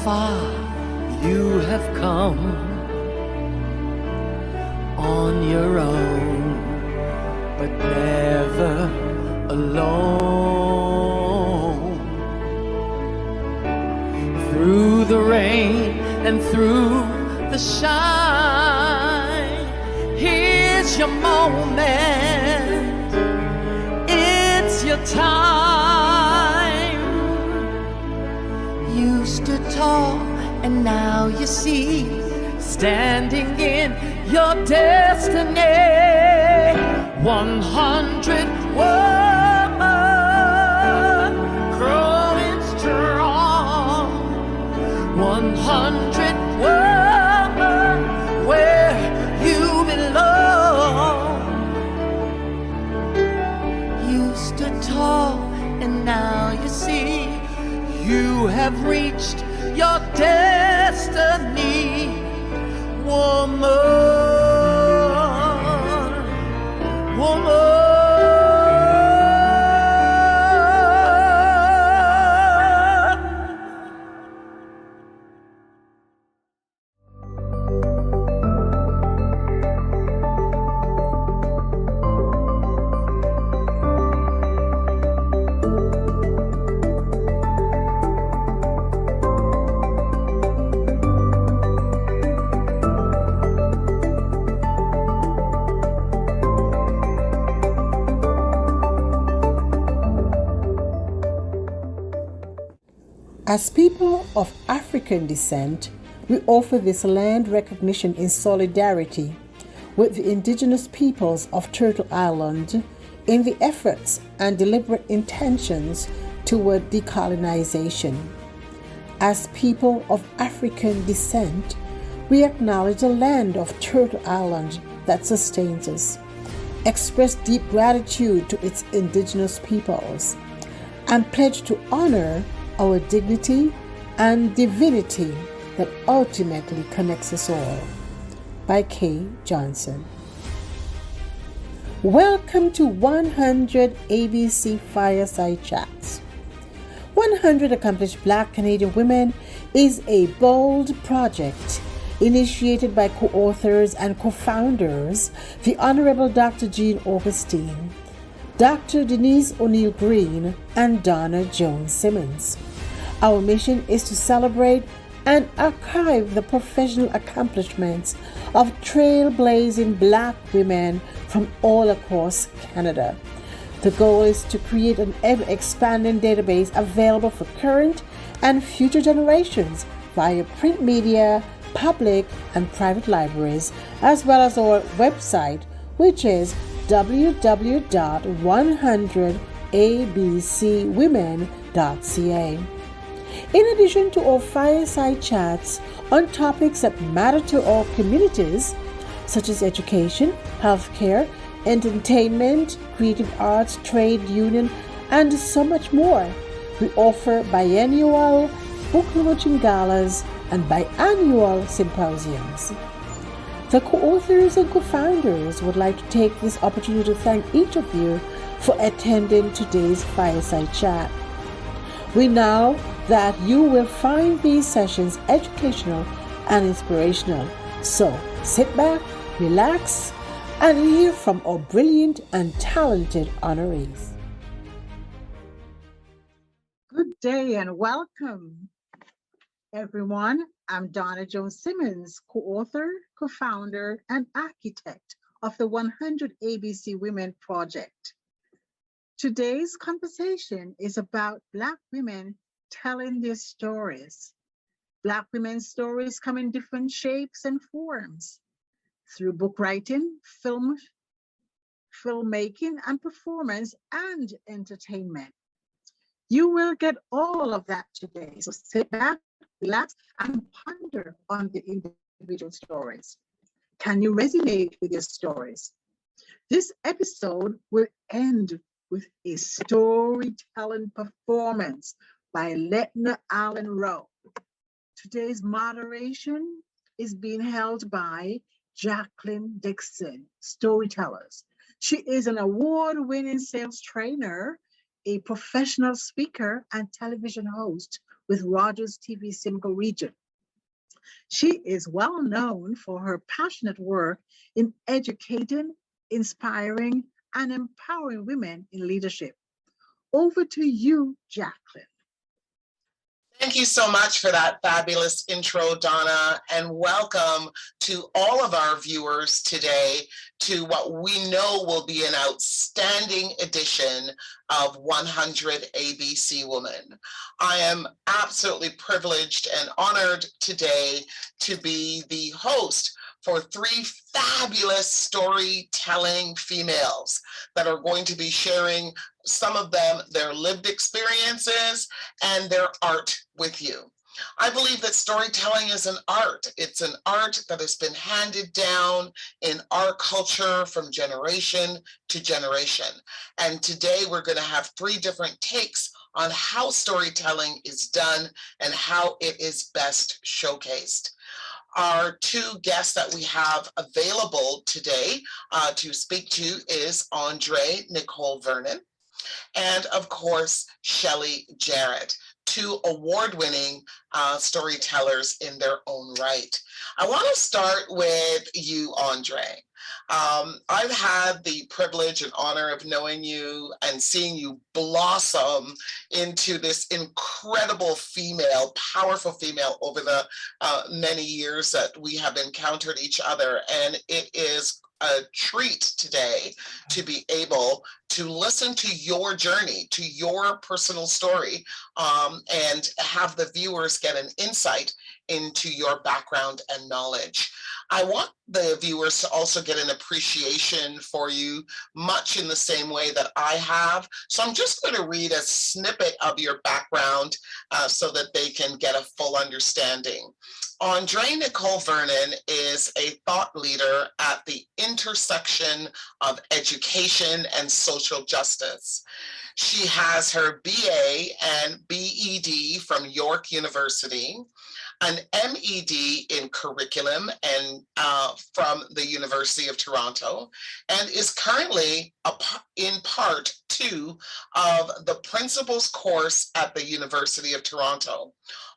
far you have come on your own, but never alone. Through the rain and through the shine, here's your moment, it's your time. You stood tall and now you see, standing in your destiny. 100 women growing strong. 100 women where you belong. You stood tall and now you see, you have reached your destiny. Woman, woman. As people of African descent, we offer this land recognition in solidarity with the indigenous peoples of Turtle Island in the efforts and deliberate intentions toward decolonization. As people of African descent, we acknowledge the land of Turtle Island that sustains us, express deep gratitude to its indigenous peoples, and pledge to honor our dignity and divinity that ultimately connects us all. By Kay Johnson. Welcome to 100 ABC Fireside Chats. 100 Accomplished Black Canadian Women is a bold project initiated by co-authors and co-founders, the Honorable Dr. Jean Augustine, Dr. Denise O'Neill Green, and Donna Jones Simmons. Our mission is to celebrate and archive the professional accomplishments of trailblazing Black women from all across Canada. The goal is to create an ever-expanding database available for current and future generations via print media, public and private libraries, as well as our website, which is www.100abcwomen.ca. In addition to our fireside chats on topics that matter to our communities, such as education, healthcare, entertainment, creative arts, trade union, and so much more, we offer biennial book launching galas and biannual symposiums. The co-authors and co-founders would like to take this opportunity to thank each of you for attending today's fireside chat. We know that you will find these sessions educational and inspirational. So sit back, relax, and hear from our brilliant and talented honorees. Good day and welcome, everyone. I'm Donna Jones Simmons, co-author, co-founder, and architect of the 100 ABC Women Project. Today's conversation is about Black women telling their stories. Black women's stories come in different shapes and forms, through book writing, filmmaking, and performance, and entertainment. You will get all of that today. So sit back, relax, and ponder on the individual stories. Can you resonate with your stories? This episode will end with a storytelling performance by Letna Allen Rowe. Today's moderation is being held by Jacqueline Dixon, Storytellers. She is an award-winning sales trainer, a professional speaker, and television host with Rogers TV Simcoe region. She is well known for her passionate work in educating, inspiring, and empowering women in leadership. Over to you, Jacqueline. Thank you so much for that fabulous intro, Donna, and welcome to all of our viewers today to what we know will be an outstanding edition of 100 ABC Woman. I am absolutely privileged and honored today to be the host for three fabulous storytelling females that are going to be sharing, some of them, their lived experiences and their art with you. I believe that storytelling is an art. It's an art that has been handed down in our culture from generation to generation. And today we're going to have three different takes on how storytelling is done and how it is best showcased. Our two guests that we have available today to speak to is Andre Nicole Vernon and, of course, Shelley Jarrett, two award-winning storytellers in their own right. I want to start with you, Andre. I've had the privilege and honor of knowing you and seeing you blossom into this incredible female, powerful female over the many years that we have encountered each other. And it is a treat today to be able to listen to your journey, to your personal story, and have the viewers get an insight into your background and knowledge. I want the viewers to also get an appreciation for you, much in the same way that I have. So I'm just going to read a snippet of your background so that they can get a full understanding. Andre Nicole Vernon is a thought leader at the intersection of education and social justice. She has her BA and BEd from York University, an MEd in curriculum and from the University of Toronto, and is currently in part 2 of the principal's course at the University of Toronto.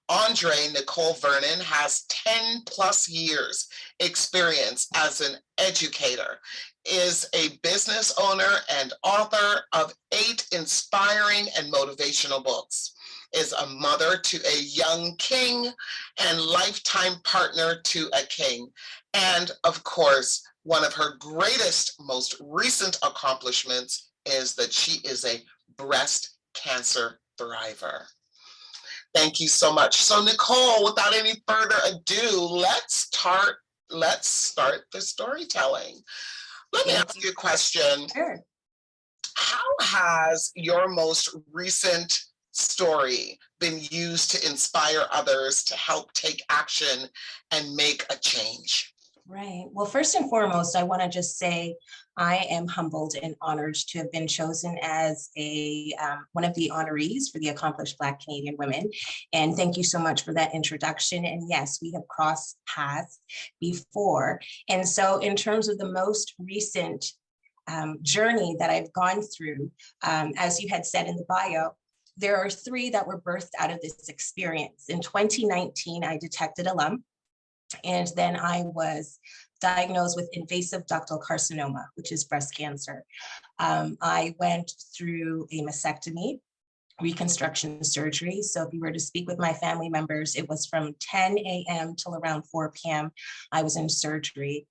Andre Nicole Vernon has 10 plus years experience as an educator, is a business owner and author of 8 inspiring and motivational books, is a mother to a young king and lifetime partner to a king. And of course, one of her greatest, most recent accomplishments is that she is a breast cancer thriver. Thank you so much. So Nicole, without any further ado, let's start the storytelling. Let me ask you a question. Sure. How has your most recent story been used to inspire others to help take action and make a change? Right. Well, first and foremost, I want to just say I am humbled and honored to have been chosen as one of the honorees for the Accomplished Black Canadian Women. And thank you so much for that introduction. And yes, we have crossed paths before. And so in terms of the most recent journey that I've gone through, as you had said in the bio, there are 3 that were birthed out of this experience. In 2019, I detected a lump. And then I was diagnosed with invasive ductal carcinoma, which is breast cancer. I went through a mastectomy, reconstruction surgery. So if you were to speak with my family members, it was from 10 a.m. till around 4 p.m. I was in surgery.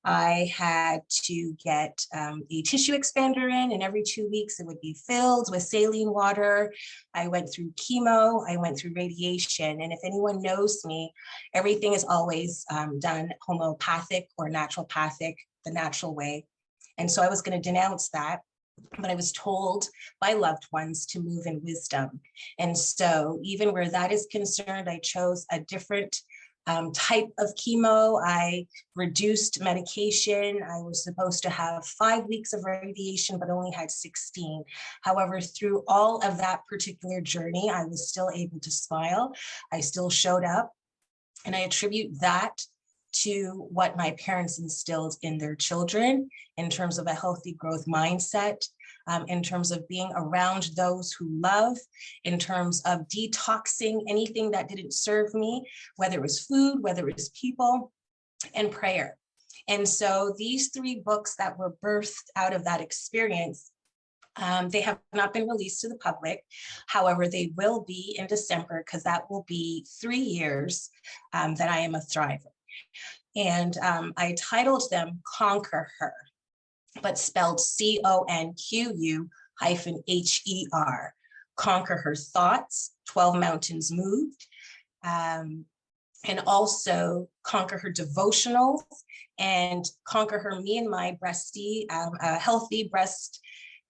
I had to get a tissue expander in, and every 2 weeks it would be filled with saline water. I went through chemo, I went through radiation, and if anyone knows me, everything is always done homeopathic or naturopathic, the natural way. And so I was going to denounce that, but I was told by loved ones to move in wisdom. And so even where that is concerned, I chose a different type of chemo. I reduced medication. I was supposed to have 5 weeks of radiation, but only had 16. However, through all of that particular journey, I was still able to smile. I still showed up. And I attribute that to what my parents instilled in their children in terms of a healthy growth mindset, in terms of being around those who love, in terms of detoxing anything that didn't serve me, whether it was food, whether it was people, and prayer. And so these 3 books that were birthed out of that experience, they have not been released to the public. However, they will be in December, because that will be 3 years that I am a thriver. And I titled them Conquer Her, but spelled CONQU-HER. Conquer Her Thoughts, 12 Mountains Moved, and also Conquer Her Devotionals, and Conquer Her Me and My Breasty, a Healthy Breast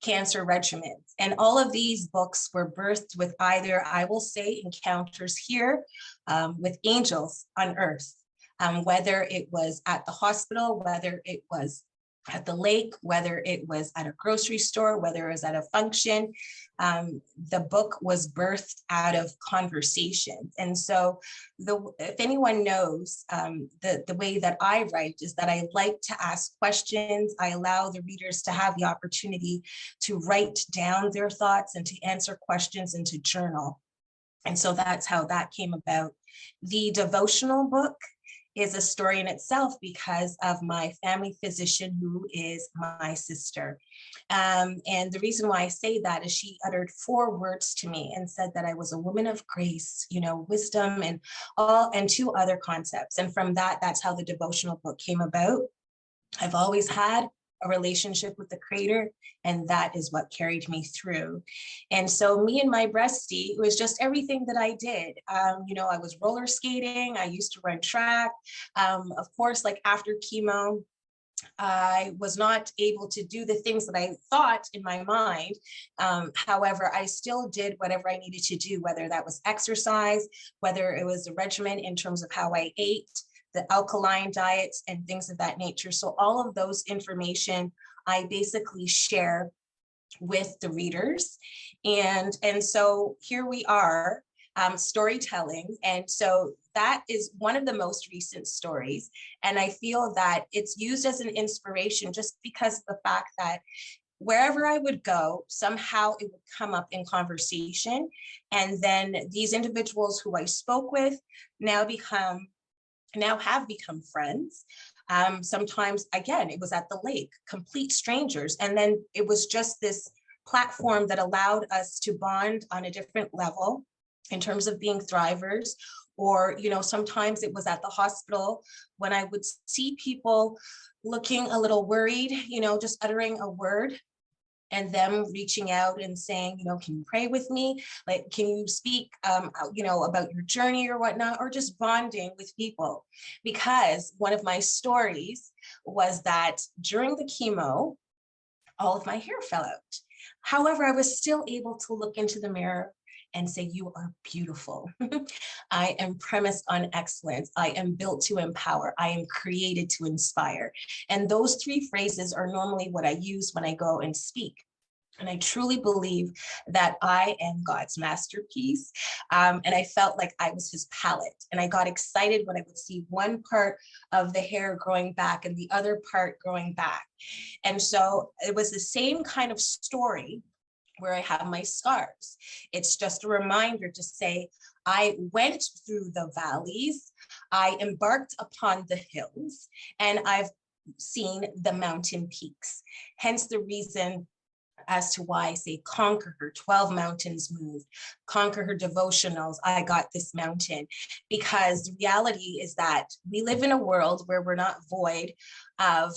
Cancer Regimen. And all of these books were birthed with either, I will say, encounters here with angels on earth, whether it was at the hospital, whether it was at the lake, whether it was at a grocery store, whether it was at a function. The book was birthed out of conversation. And so if anyone knows, the way that I write is that I like to ask questions. I allow the readers to have the opportunity to write down their thoughts and to answer questions and to journal. And so that's how that came about. The devotional book is a story in itself because of my family physician, who is my sister. And the reason why I say that is she uttered 4 words to me and said that I was a woman of grace, wisdom, and 2 other concepts. And from that, that's how the devotional book came about. I've always had a relationship with the Creator, and that is what carried me through. And so Me and My Breasty was just everything that I did. I was roller skating. I used to run track. Of course, like after chemo, I was not able to do the things that I thought in my mind. However, I still did whatever I needed to do, whether that was exercise, whether it was a regimen in terms of how I ate, the alkaline diets and things of that nature. So all of those information I basically share with the readers. And so here we are, storytelling. And so that is one of the most recent stories. And I feel that it's used as an inspiration just because of the fact that wherever I would go, somehow it would come up in conversation. And then these individuals who I spoke with now have become friends. Sometimes, again, it was at the lake, complete strangers. And then it was just this platform that allowed us to bond on a different level in terms of being thrivers. Or, sometimes it was at the hospital when I would see people looking a little worried, just uttering a word, and them reaching out and saying, can you pray with me? Like, can you speak, about your journey or whatnot, or just bonding with people? Because one of my stories was that during the chemo, all of my hair fell out. However, I was still able to look into the mirror and say, you are beautiful. I am premised on excellence. I am built to empower. I am created to inspire. And those 3 phrases are normally what I use when I go and speak. And I truly believe that I am God's masterpiece. And I felt like I was his palette. And I got excited when I would see one part of the hair growing back and the other part growing back. And so it was the same kind of story where I have my scars. It's just a reminder to say, I went through the valleys, I embarked upon the hills, and I've seen the mountain peaks. Hence the reason as to why I say Conquer Her, 12 Mountains Moved, Conquer Her Devotionals, I Got This Mountain. Because the reality is that we live in a world where we're not void of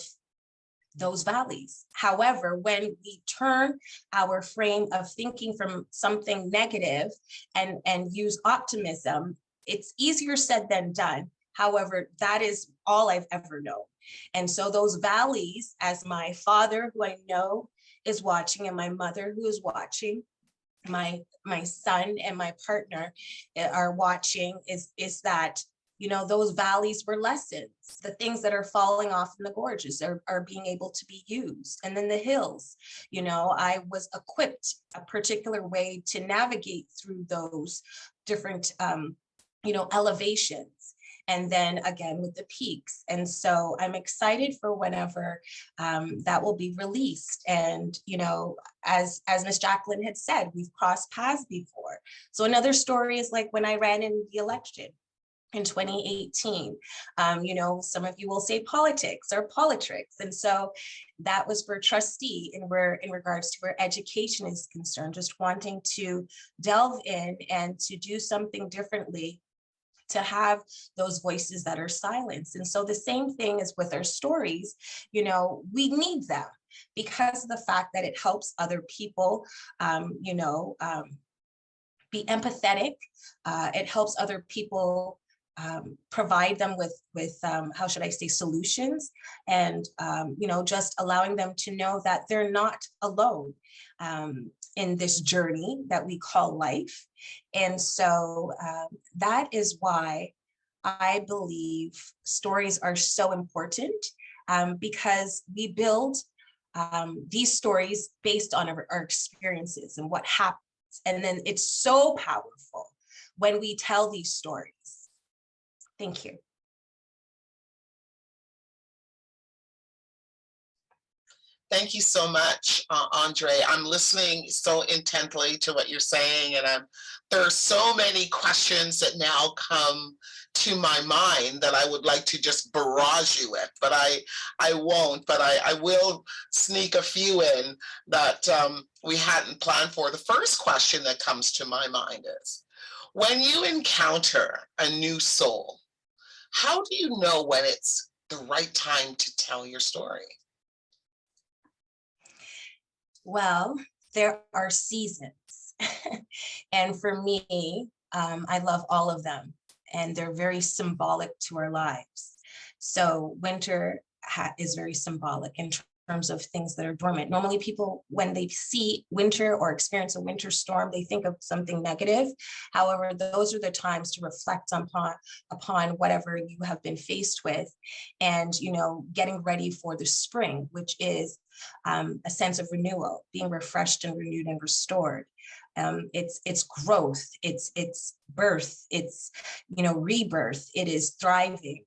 those valleys. However, when we turn our frame of thinking from something negative and use optimism, it's easier said than done. However, that is all I've ever known. And so those valleys, as my father, who I know is watching, and my mother, who is watching, my son and my partner are watching, is that those valleys were lessons. The things that are falling off in the gorges are being able to be used. And then the hills, I was equipped a particular way to navigate through those different, elevations. and then again with the peaks. And so I'm excited for whenever that will be released. And, you know, as Ms. Jacqueline had said, we've crossed paths before. So another story is like when I ran in the election in 2018. You know, some of you will say politics or politricks. And so that was for trustee, and we're in regards to where education is concerned, just wanting to delve in and to do something differently, to have those voices that are silenced. And so the same thing is with our stories, you know, we need them because of the fact that it helps other people, you know, be empathetic. It helps other people provide them with how should I say, solutions, and you know, just allowing them to know that they're not alone in this journey that we call life. And so that is why I believe stories are so important, because we build these stories based on our experiences and what happens. And then it's so powerful when we tell these stories. Thank you. Thank you so much, Andre. I'm listening so intently to what you're saying, and there are so many questions that now come to my mind that I would like to just barrage you with, but I won't, but I will sneak a few in that we hadn't planned for. The first question that comes to my mind is, when you encounter a new soul, how do you know when it's the right time to tell your story? Well, there are seasons. And for me, I love all of them, and they're very symbolic to our lives. So winter is very symbolic in terms of things that are dormant. Normally people, when they see winter or experience a winter storm, they think of something negative. However, those are the times to reflect upon whatever you have been faced with, and, you know, getting ready for the spring, which is a sense of renewal, being refreshed and renewed and restored. It's growth, it's birth, it's, you know, rebirth, it is thriving.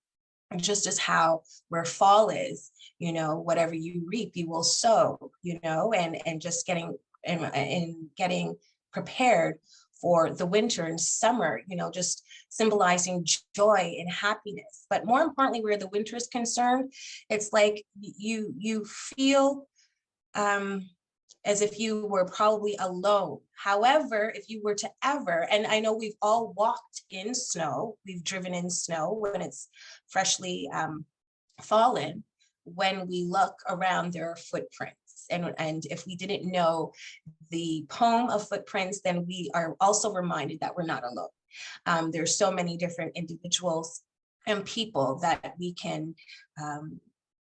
Just as how where fall is, you know, whatever you reap, you will sow, you know, and just getting and getting prepared for the winter and summer, you know, just symbolizing joy and happiness. But more importantly, where the winter is concerned, it's like you feel as if you were probably alone. However, if you were to ever, and I know we've all walked in snow, we've driven in snow when it's freshly fallen, when we look around, there are footprints. And if we didn't know the poem of footprints, then we are also reminded that we're not alone. There's so many different individuals and people that we can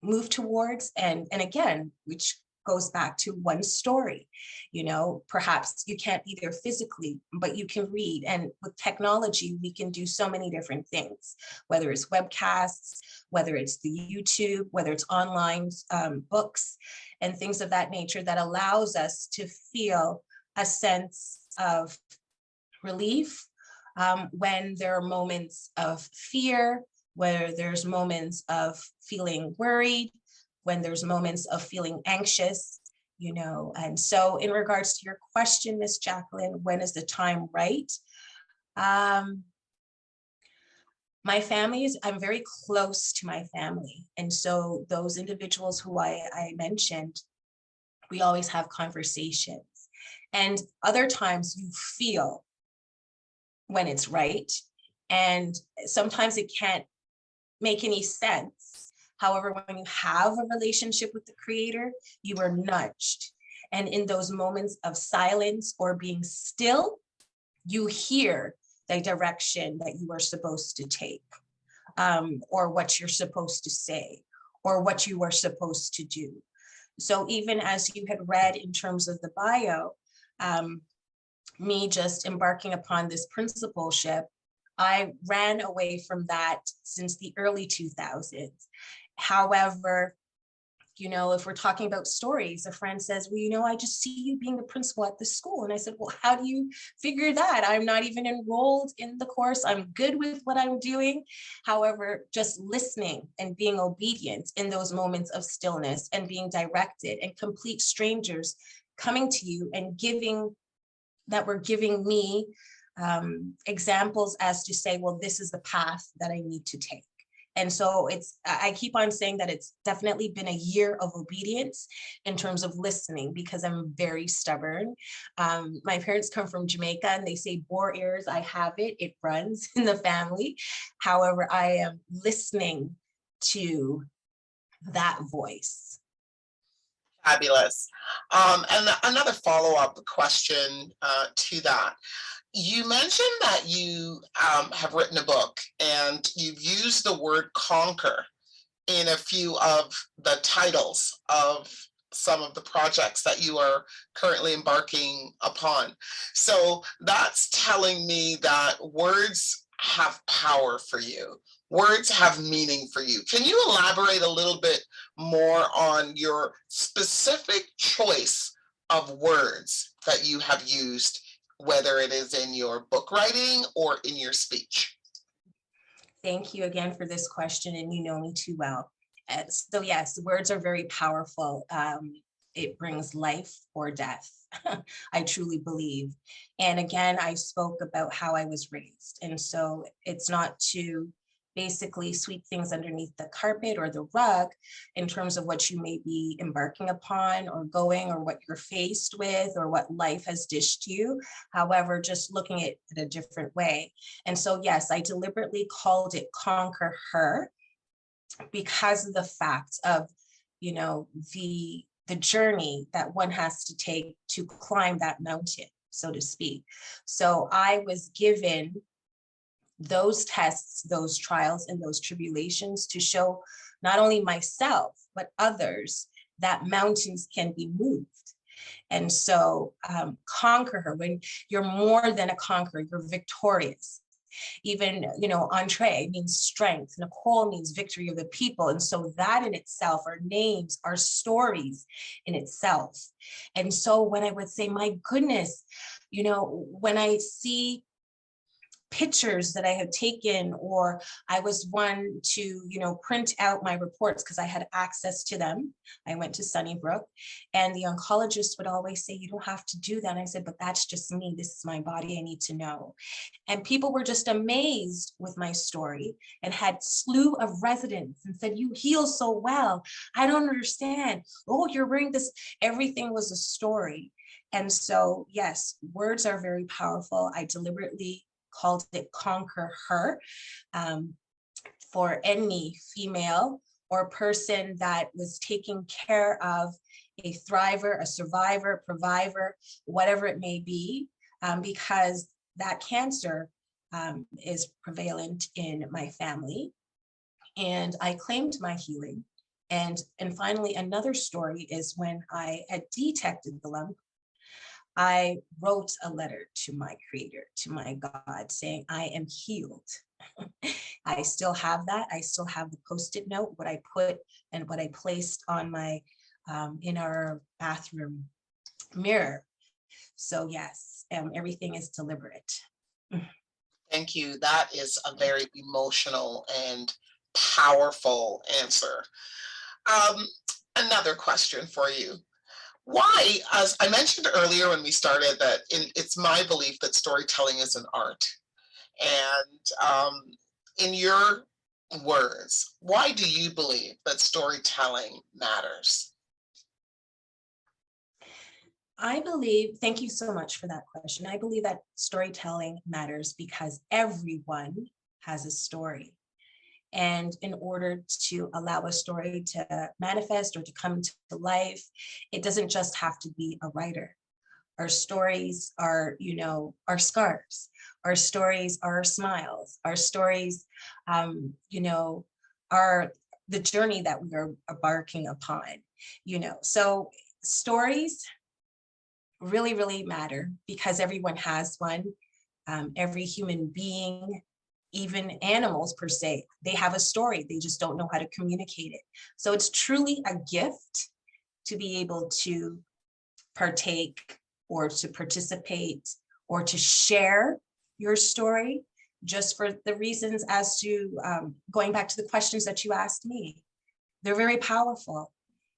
move towards. And again, which goes back to one story. You know, perhaps you can't be there physically, but you can read. And with technology, we can do so many different things, whether it's webcasts, whether it's the YouTube, whether it's online books and things of that nature that allows us to feel a sense of relief when there are moments of fear, where there's moments of feeling worried, when there's moments of feeling anxious, you know. And so in regards to your question, Miss Jacqueline, when is the time right? My family is, I'm very close to my family. And so those individuals who I mentioned, we always have conversations. And other times you feel when it's right. And sometimes it can't make any sense. However, when you have a relationship with the Creator, you are nudged. And in those moments of silence or being still, you hear the direction that you are supposed to take, or what you're supposed to say, or what you are supposed to do. So even as you had read in terms of the bio, me just embarking upon this principalship, I ran away from that since the early 2000s. However, you know, if we're talking about stories, a friend says, well, you know, I just see you being the principal at the school. And I said, well, how do you figure that? I'm not even enrolled in the course. I'm good with what I'm doing. However, just listening and being obedient in those moments of stillness and being directed, and complete strangers coming to you and giving me examples as to say, well, this is the path that I need to take. And so I keep on saying that it's definitely been a year of obedience in terms of listening, because I'm very stubborn. My parents come from Jamaica, and they say, bore ears, I have it. It runs in the family. However, I am listening to that voice. Fabulous. And another follow-up question to that. You mentioned that you have written a book, and you've used the word conquer in a few of the titles of some of the projects that you are currently embarking upon. So that's telling me that words have power for you. Words have meaning for you. Can you elaborate a little bit more on your specific choice of words that you have used, whether it is in your book writing or in your speech? Thank you again for this question, and you know me too well. So yes, words are very powerful. It brings life or death, I truly believe. And again, I spoke about how I was raised. And so it's not to basically sweep things underneath the carpet or the rug in terms of what you may be embarking upon or going, or what you're faced with, or what life has dished you. However, just looking at it a different way. And so, yes, I deliberately called it Conquer Her, because of the fact of, you know, the journey that one has to take to climb that mountain, so to speak. So I was given those tests, those trials, and those tribulations to show not only myself, but others that mountains can be moved. And so conquer her. When you're more than a conqueror, you're victorious. Even, you know, entree means strength. Nicole means victory of the people. And so that in itself, our names, our stories in itself. And so when I would say, my goodness, you know, when I see pictures that I have taken, or I was one to, you know, print out my reports because I had access to them. I went to Sunnybrook, and the oncologist would always say, you don't have to do that. And I said, but that's just me. This is my body. I need to know. And people were just amazed with my story, and had slew of residents and said, you heal so well. I don't understand. Oh, you're wearing this. Everything was a story. And so, yes, words are very powerful. I deliberately called it Conquer Her, for any female or person that was taking care of a thriver, a survivor, provider, whatever it may be, because that cancer is prevalent in my family. And I claimed my healing. And finally, another story is when I had detected the lump, I wrote a letter to my creator, to my God, saying, I am healed. I still have that. I still have the Post-it note, what I put and what I placed on my, in our bathroom mirror. So yes, everything is deliberate. Thank you. That is a very emotional and powerful answer. Another question for you. Why, as I mentioned earlier when we started, that it's my belief that storytelling is an art. And in your words, why do you believe that storytelling matters? I believe, thank you so much for that question. I believe that storytelling matters because everyone has a story. And in order to allow a story to manifest or to come to life, it doesn't just have to be a writer. Our stories are, you know, our scars. Our stories are our smiles. Our stories, you know, are the journey that we are embarking upon, you know. So stories really, really matter because everyone has one. Every human being even animals per se, they have a story. They just don't know how to communicate it. So it's truly a gift to be able to partake or to participate or to share your story, just for the reasons as to going back to the questions that you asked me. They're very powerful.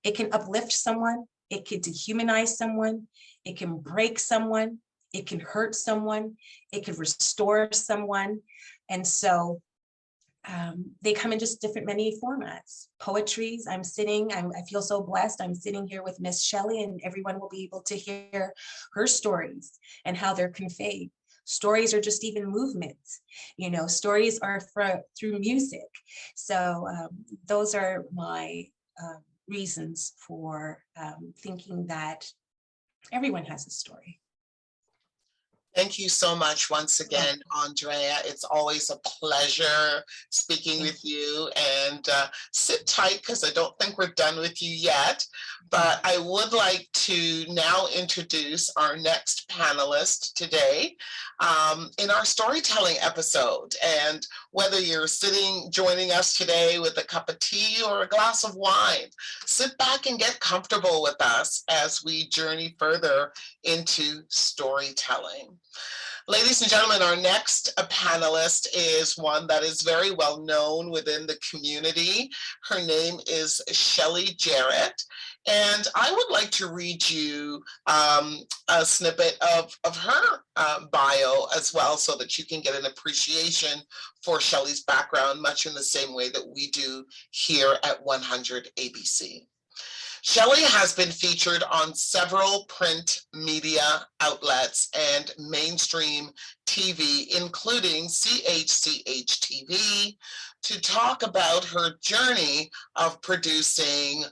It can uplift someone. It can dehumanize someone. It can break someone. It can hurt someone. It can restore someone. And so they come in just different many formats. Poetries, I feel so blessed. I'm sitting here with Miss Shelley, and everyone will be able to hear her stories and how they're conveyed. Stories are just even movements, stories are through music. So those are my reasons for thinking that everyone has a story. Thank you so much once again, Andrea. It's always a pleasure speaking with you, and sit tight because I don't think we're done with you yet. But I would like to now introduce our next panelist today in our storytelling episode. And whether you're joining us today with a cup of tea or a glass of wine, sit back and get comfortable with us as we journey further into storytelling. Ladies and gentlemen, our next panelist is one that is very well known within the community. Her name is Shelley Jarrett. And I would like to read you a snippet of her bio as well, so that you can get an appreciation for Shelley's background, much in the same way that we do here at 100 ABC. Shelley has been featured on several print media outlets and mainstream TV, including CHCH TV, to talk about her journey of producing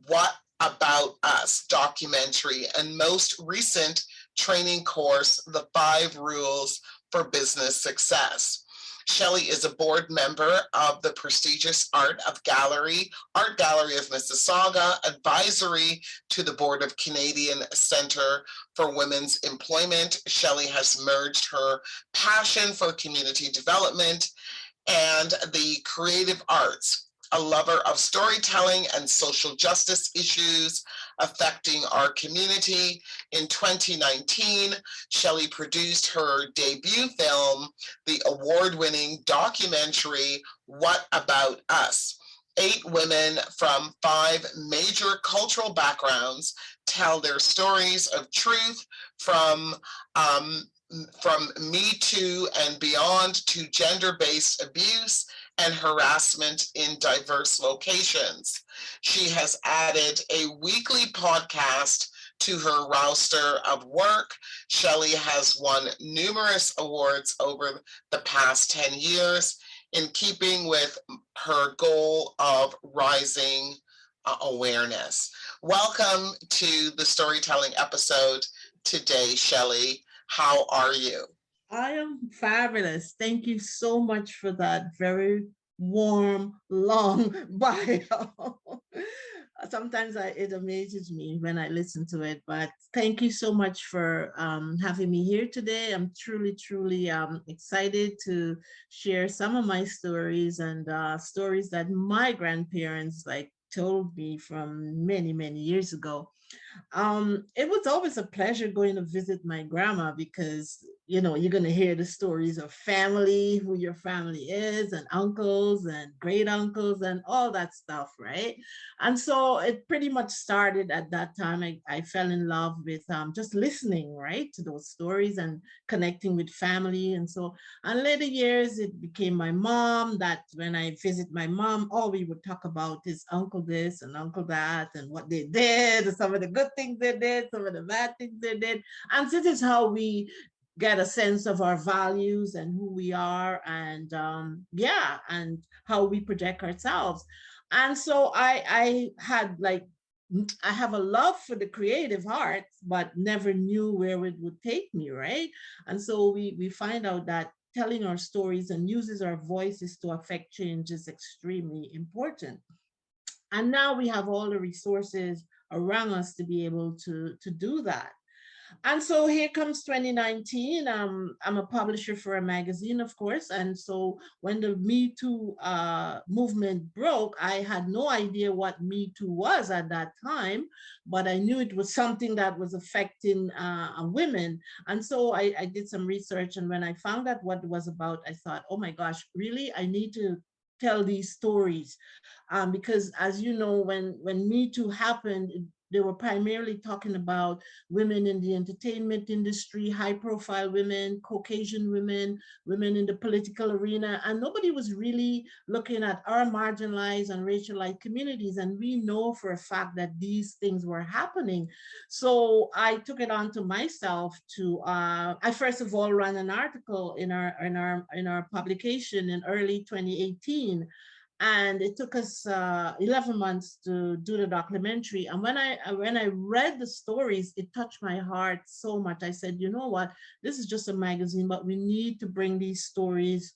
What About Us documentary and most recent training course, The 5 Rules for Business Success. Shelley is a board member of the prestigious Art Gallery of Mississauga, advisory to the board of Canadian Centre for Women's Employment. Shelley has merged her passion for community development and the creative arts, a lover of storytelling and social justice issues affecting our community. In 2019, Shelley produced her debut film, the award-winning documentary, What About Us? 8 women from 5 major cultural backgrounds tell their stories of truth from Me Too and beyond to gender-based abuse and harassment in diverse locations. She has added a weekly podcast to her roster of work. Shelley has won numerous awards over the past 10 years, in keeping with her goal of rising awareness. Welcome to the storytelling episode today, Shelley. How are you? I am fabulous. Thank you so much for that very warm, long bio. Sometimes it amazes me when I listen to it, but thank you so much for having me here today. I'm truly excited to share some of my stories and stories that my grandparents told me from many years ago. It was always a pleasure going to visit my grandma because, you're going to hear the stories of family, who your family is, and uncles and great uncles and all that stuff, right? And so it pretty much started at that time. I fell in love with just listening, right, to those stories and connecting with family. And so in later years, it became my mom, that when I visit my mom, all we would talk about is uncle this and uncle that and what they did, some of the good things they did, some of the bad things they did. And this is how we get a sense of our values and who we are, and and how we project ourselves. And so I have a love for the creative arts, but never knew where it would take me, right? And so we find out that telling our stories and uses our voices to affect change is extremely important. And now we have all the resources around us to be able to do that. And so here comes 2019. I'm a publisher for a magazine, of course. And so when the Me Too movement broke, I had no idea what Me Too was at that time, but I knew it was something that was affecting women. And so I did some research. And when I found out what it was about, I thought, oh my gosh, really? I need to tell these stories. Because as you know, when Me Too happened, they were primarily talking about women in the entertainment industry, high profile women, Caucasian women, women in the political arena, and nobody was really looking at our marginalized and racialized communities. And we know for a fact that these things were happening. So I took it on to myself to, I first of all ran an article in our publication in early 2018, and it took us 11 months to do the documentary. And when I read the stories, it touched my heart so much. I said, you know what, this is just a magazine, but we need to bring these stories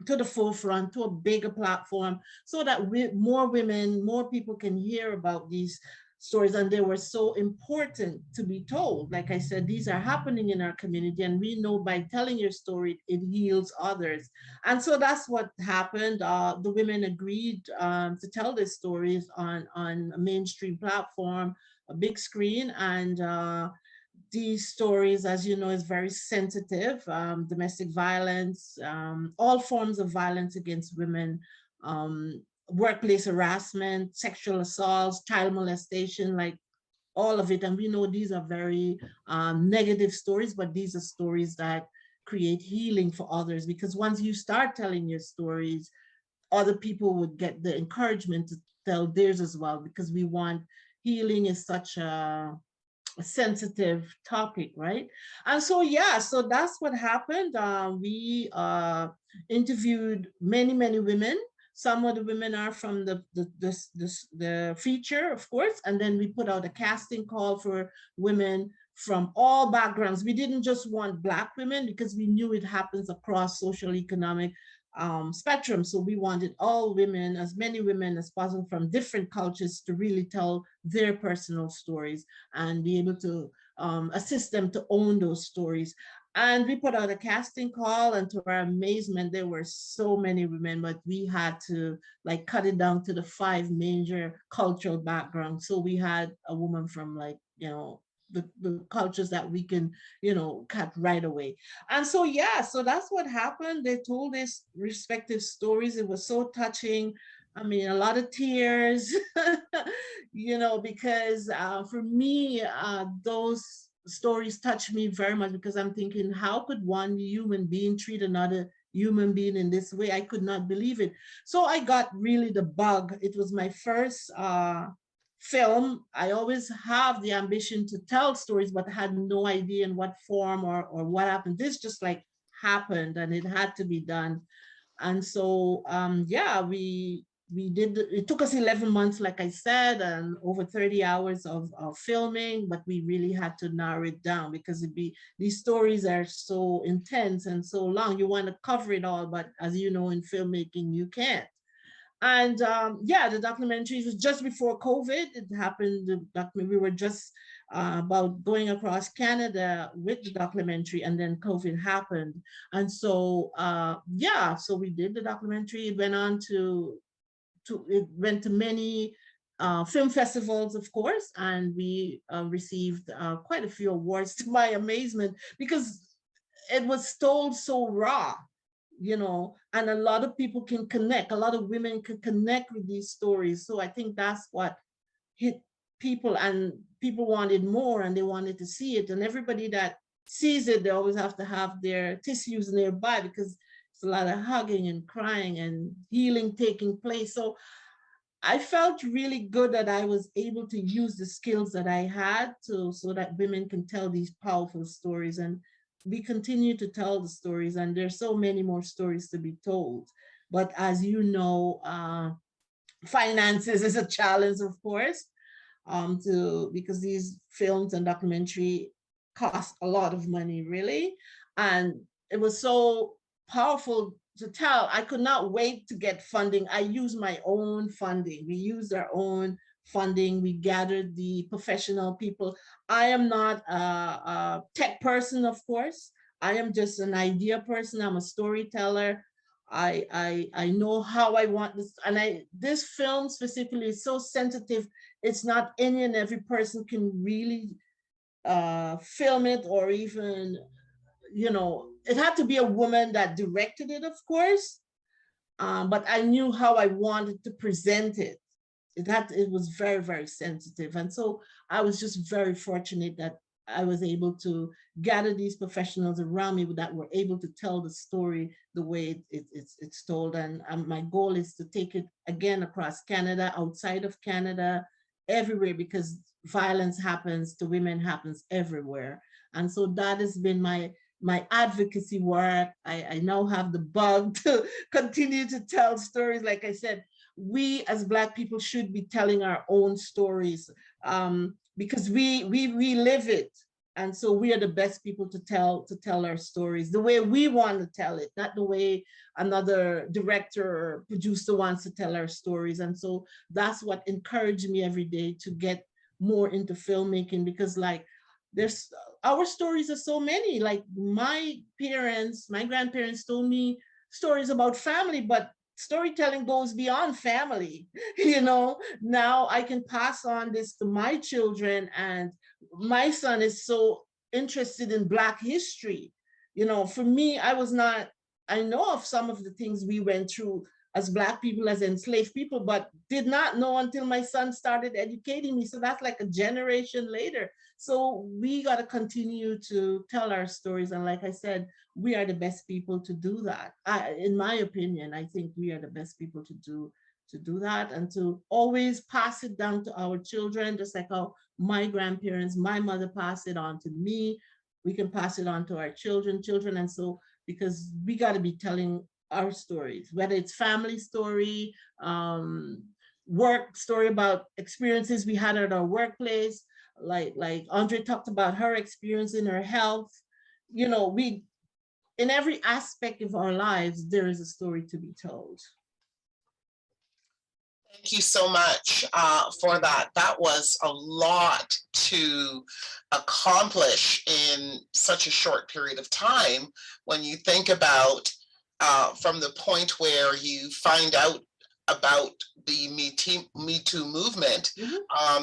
to the forefront, to a bigger platform, so that more women, more people can hear about these stories. And they were so important to be told. Like I said, these are happening in our community, and we know by telling your story, it heals others. And so that's what happened. The women agreed to tell their stories on a mainstream platform, a big screen. And these stories, as you know, is very sensitive. Domestic violence, all forms of violence against women, workplace harassment, sexual assaults, child molestation, like all of it. And we know these are very negative stories, but these are stories that create healing for others, because once you start telling your stories, other people would get the encouragement to tell theirs as well, because we want, healing is such a sensitive topic, right? And so, yeah, so that's what happened. We interviewed many women. Some of the women are from the feature, of course, and then we put out a casting call for women from all backgrounds. We didn't just want Black women, because we knew it happens across social economic spectrum. So we wanted all women, as many women as possible from different cultures, to really tell their personal stories and be able to assist them to own those stories. And we put out a casting call, and to our amazement, there were so many women, but we had to like cut it down to the 5 major cultural backgrounds. So we had a woman from, like, you know, the cultures that we can, you know, cut right away. And so, yeah, so that's what happened. They told their respective stories. It was so touching. I mean, a lot of tears, you know, because for me, those stories touch me very much, because I'm thinking, how could one human being treat another human being in this way? I could not believe it. So I got really the bug. It was my first film. I always have the ambition to tell stories, but had no idea in what form or what happened. This just like happened, and it had to be done. And so, yeah, we did. It took us 11 months, like I said, and over 30 hours of filming, but we really had to narrow it down, because these stories are so intense and so long. You want to cover it all, but as you know, in filmmaking, you can't. And yeah, the documentary was just before COVID. It happened. We were just about going across Canada with the documentary, and then COVID happened. And so, yeah, so we did the documentary. It went on it went to many film festivals, of course, and we received quite a few awards, to my amazement, because it was told so raw, you know, and a lot of people can connect, a lot of women can connect with these stories. So I think that's what hit people, and people wanted more, and they wanted to see it. And everybody that sees it, they always have to have their tissues nearby, because it's a lot of hugging and crying and healing taking place. So I felt really good that I was able to use the skills that I had to, so that women can tell these powerful stories. And we continue to tell the stories, and there's so many more stories to be told. But as you know, finances is a challenge, of course, because these films and documentary cost a lot of money, really. And it was so powerful to tell. I could not wait to get funding. I used my own funding. We used our own funding. We gathered the professional people. I am not a tech person, of course. I am just an idea person. I'm a storyteller. I know how I want this, and this film specifically is so sensitive. It's not any and every person can really film it, or even, you know, it had to be a woman that directed it, of course. But I knew how I wanted to present it. It was very, very sensitive. And so I was just very fortunate that I was able to gather these professionals around me that were able to tell the story the way it's told. And my goal is to take it again across Canada, outside of Canada, everywhere, because violence happens to women, happens everywhere. And so that has been my advocacy work. I now have the bug to continue to tell stories. Like I said, we as Black people should be telling our own stories, because we live it. And so we are the best people to tell our stories the way we want to tell it, not the way another director or producer wants to tell our stories. And so that's what encouraged me every day to get more into filmmaking, because like there's our stories are so many. Like my grandparents told me stories about family, but storytelling goes beyond family. You know, now I can pass on this to my children, and my son is so interested in Black history. You know, for me, I know of some of the things we went through as Black people, as enslaved people, but did not know until my son started educating me. So that's like a generation later. So we got to continue to tell our stories. And like I said, we are the best people to do that. In my opinion, I think we are the best people to do that, and to always pass it down to our children, just like how my grandparents, my mother passed it on to me. We can pass it on to our children. And so, because we got to be telling our stories, whether it's family story, work story about experiences we had at our workplace, like Andre talked about her experience in her health. You know, in every aspect of our lives, there is a story to be told. Thank you so much for that. That was a lot to accomplish in such a short period of time. When you think about from the point where you find out about the Me Too movement,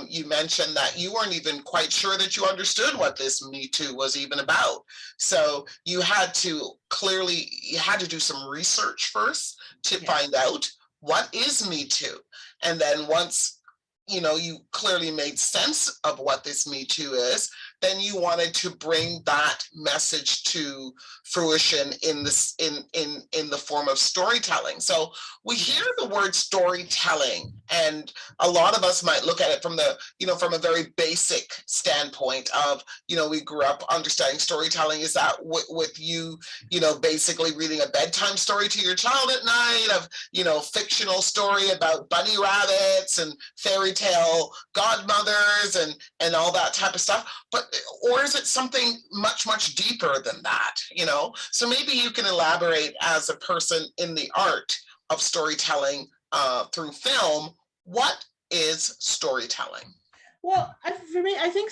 you mentioned that you weren't even quite sure that you understood what this Me Too was even about. So you had to do some research first to find out what is Me Too. And then once you clearly made sense of what this Me Too is, then you wanted to bring that message to fruition in the form of storytelling. So we hear the word storytelling, and a lot of us might look at it from from a very basic standpoint of, we grew up understanding storytelling is that with you, basically reading a bedtime story to your child at night, of, fictional story about bunny rabbits and fairy tale godmothers and all that type of stuff. Or is it something much, much deeper than that? So maybe you can elaborate, as a person in the art of storytelling through film, what is storytelling? Well, for me, I think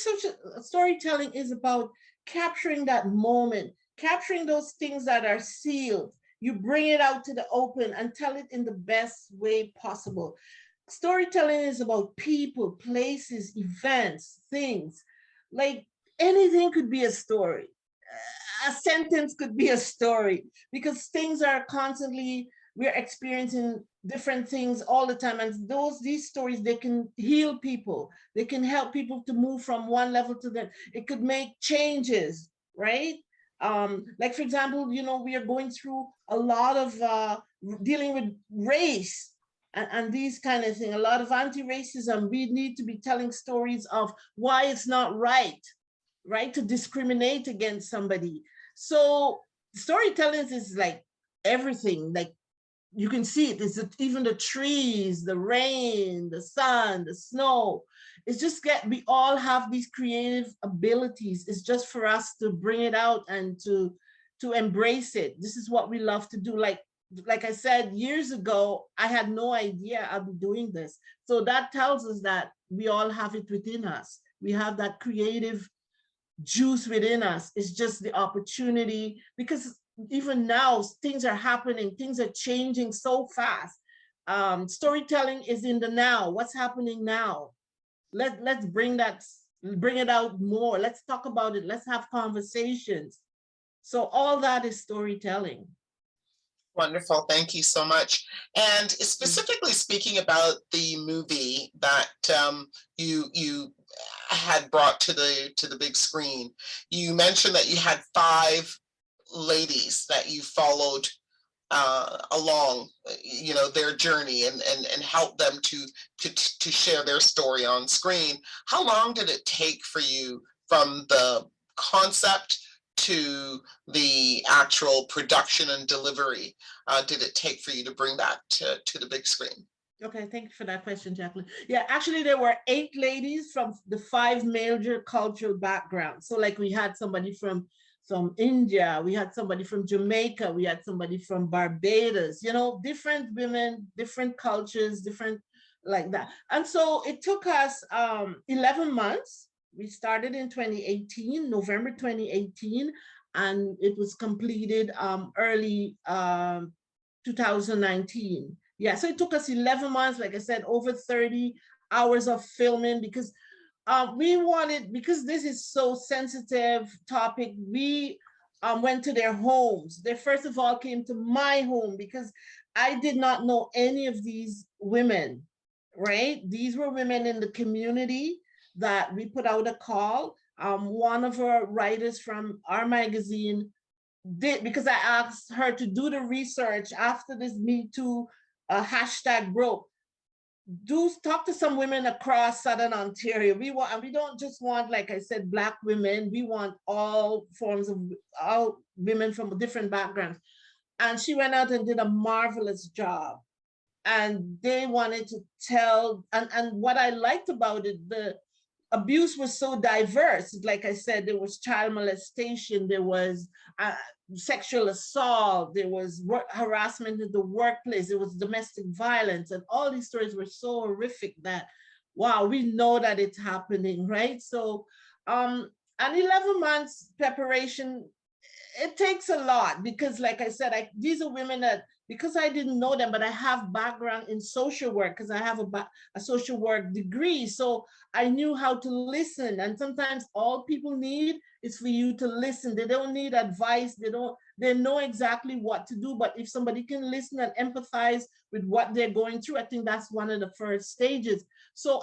storytelling is about capturing that moment, capturing those things that are sealed. You bring it out to the open and tell it in the best way possible. Storytelling is about people, places, events, things. Like anything could be a story. A sentence could be a story, because things are constantly, we're experiencing different things all the time. And these stories, they can heal people. They can help people to move from one level to the, it could make changes, right? Like, for example, we are going through a lot of dealing with race and these kind of things, a lot of anti-racism. We need to be telling stories of why it's not right to discriminate against somebody. So storytelling is like everything. Like, you can see it. It's even the trees, the rain, the sun, the snow. It's just we all have these creative abilities. It's just for us to bring it out and to embrace it. This is what we love to do. Like like I said, years ago, I had no idea I'd be doing this. So that tells us that we all have it within us. We have that creative juice within us. It's just the opportunity, because even now things are happening, things are changing so fast. Storytelling is in the now. What's happening now? Let's bring it out more. Let's talk about it. Let's have conversations. So all that is storytelling. Wonderful. Thank you so much. And specifically speaking about the movie that you had brought to the big screen, you mentioned that you had 5 ladies that you followed along, their journey and help them to share their story on screen. How long did it take for you from the concept to the actual production and delivery? Did it take for you to bring that to the big screen? Okay, thank you for that question, Jacqueline. Yeah, actually there were 8 ladies from the 5 major cultural backgrounds. So like we had somebody from India, we had somebody from Jamaica, we had somebody from Barbados, different women, different cultures, different like that. And so it took us 11 months. We started in 2018, November 2018, and it was completed early 2019. Yeah, so it took us 11 months, like I said, over 30 hours of filming, because we wanted, because this is so sensitive topic, we went to their homes. They first of all came to my home because I did not know any of these women, right? These were women in the community that we put out a call. One of our writers from our magazine did, because I asked her to do the research after this Me Too hashtag broke. Talk to some women across Southern Ontario. We don't just want, like I said, Black women. We want all forms of all women from different backgrounds. And she went out and did a marvelous job. And they wanted to tell, and what I liked about it, the abuse was so diverse. Like I said, there was child molestation, there was sexual assault, there was harassment in the workplace, there was domestic violence, and all these stories were so horrific that, wow, we know that it's happening, right? So, and 11 months preparation, it takes a lot, because like I said, these are women that, because I didn't know them, but I have background in social work, because I have a social work degree. So I knew how to listen. And sometimes all people need is for you to listen. They don't need advice. They know exactly what to do. But if somebody can listen and empathize with what they're going through, I think that's one of the first stages. So